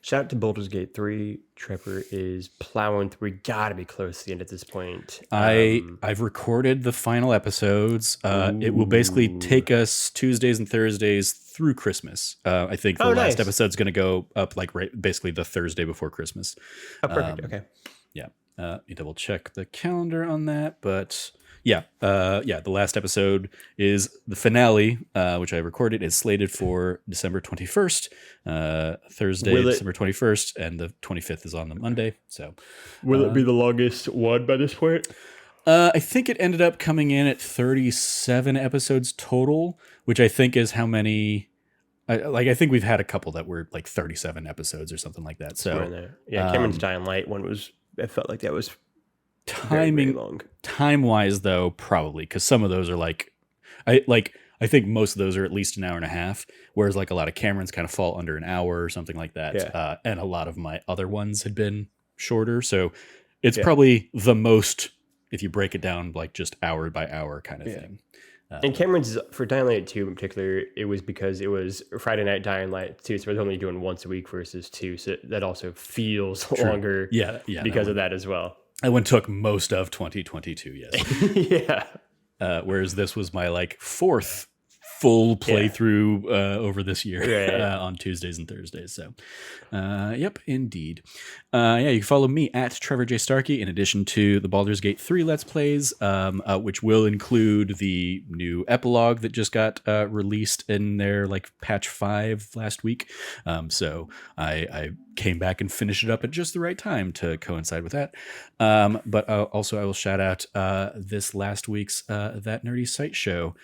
Shout out to Baldur's Gate 3. Trevor is plowing through. We gotta be close to the end at this point. I've recorded the final episodes. It will basically take us Tuesdays and Thursdays through Christmas. I think the last episode's going to go up like basically the Thursday before Christmas. Oh, perfect. Okay. Yeah. You double check the calendar on that, but yeah. The last episode is the finale, which I recorded, is slated for December 21st, Thursday, December 21st, and the 25th is on the Monday. So will it be the longest one by this point? I think it ended up coming in at 37 episodes total, which I think is how many. I think we've had a couple that were like 37 episodes or something like that. So yeah, Cameron's Dying Light one was. I felt like that was timing very long. Time wise though, probably because some of those are like, I think most of those are at least an hour and a half, whereas like a lot of Cameron's kind of fall under an hour or something like that. Yeah. And a lot of my other ones had been shorter, so it's probably the most if you break it down like just hour by hour kind of thing. And Cameron's, for Dying Light 2 in particular, it was because it was Friday Night Dying Light 2, so it was only doing once a week versus 2, so that also feels longer because of that as well. That one took most of 2022, yes. Yeah. Whereas this was my like fourth full playthrough over this year on Tuesdays and Thursdays. So, yep, indeed. You can follow me at Trevor J. Starkey in addition to the Baldur's Gate 3 Let's Plays, which will include the new epilogue that just got released in their like patch 5 last week. So I came back and finished it up at just the right time to coincide with that. But also I will shout out this last week's That Nerdy Site show,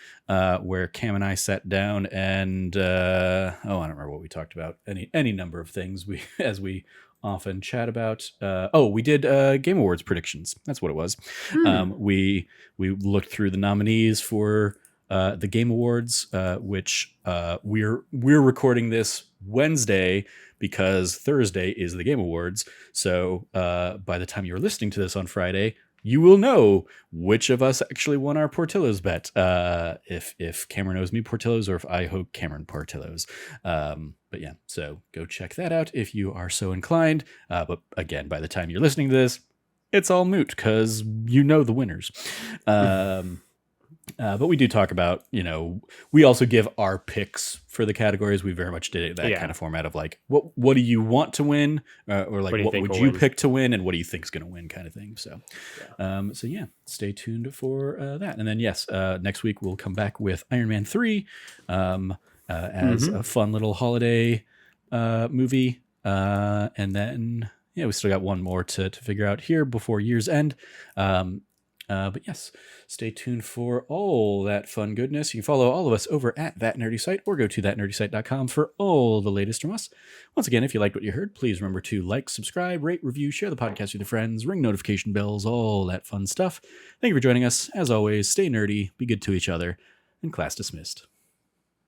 where Cam and I sat down and I don't remember what we talked about. Any number of things as we often chat about. We did Game Awards predictions. That's what it was. We looked through the nominees for the Game Awards, which we're recording this Wednesday because Thursday is the Game Awards. So by the time you're listening to this on Friday, you will know which of us actually won our Portillo's bet. If Cameron owes me Portillo's or if I owe Cameron Portillo's. But yeah, so go check that out if you are so inclined. But again, by the time you're listening to this, it's all moot because you know the winners. But we do talk about, we also give our picks for the categories. We very much did that kind of format of like, what do you want to win? Or like, what would you pick to win? And what do you think is going to win kind of thing. So, stay tuned for that. And then, next week we'll come back with Iron Man 3 as a fun little holiday movie. And then, we still got one more to figure out here before year's end. But yes, stay tuned for all that fun goodness. You can follow all of us over at That Nerdy Site or go to thatnerdysite.com for all the latest from us. Once again, if you liked what you heard, please remember to like, subscribe, rate, review, share the podcast with your friends, ring notification bells, all that fun stuff. Thank you for joining us. As always, stay nerdy, be good to each other, and class dismissed.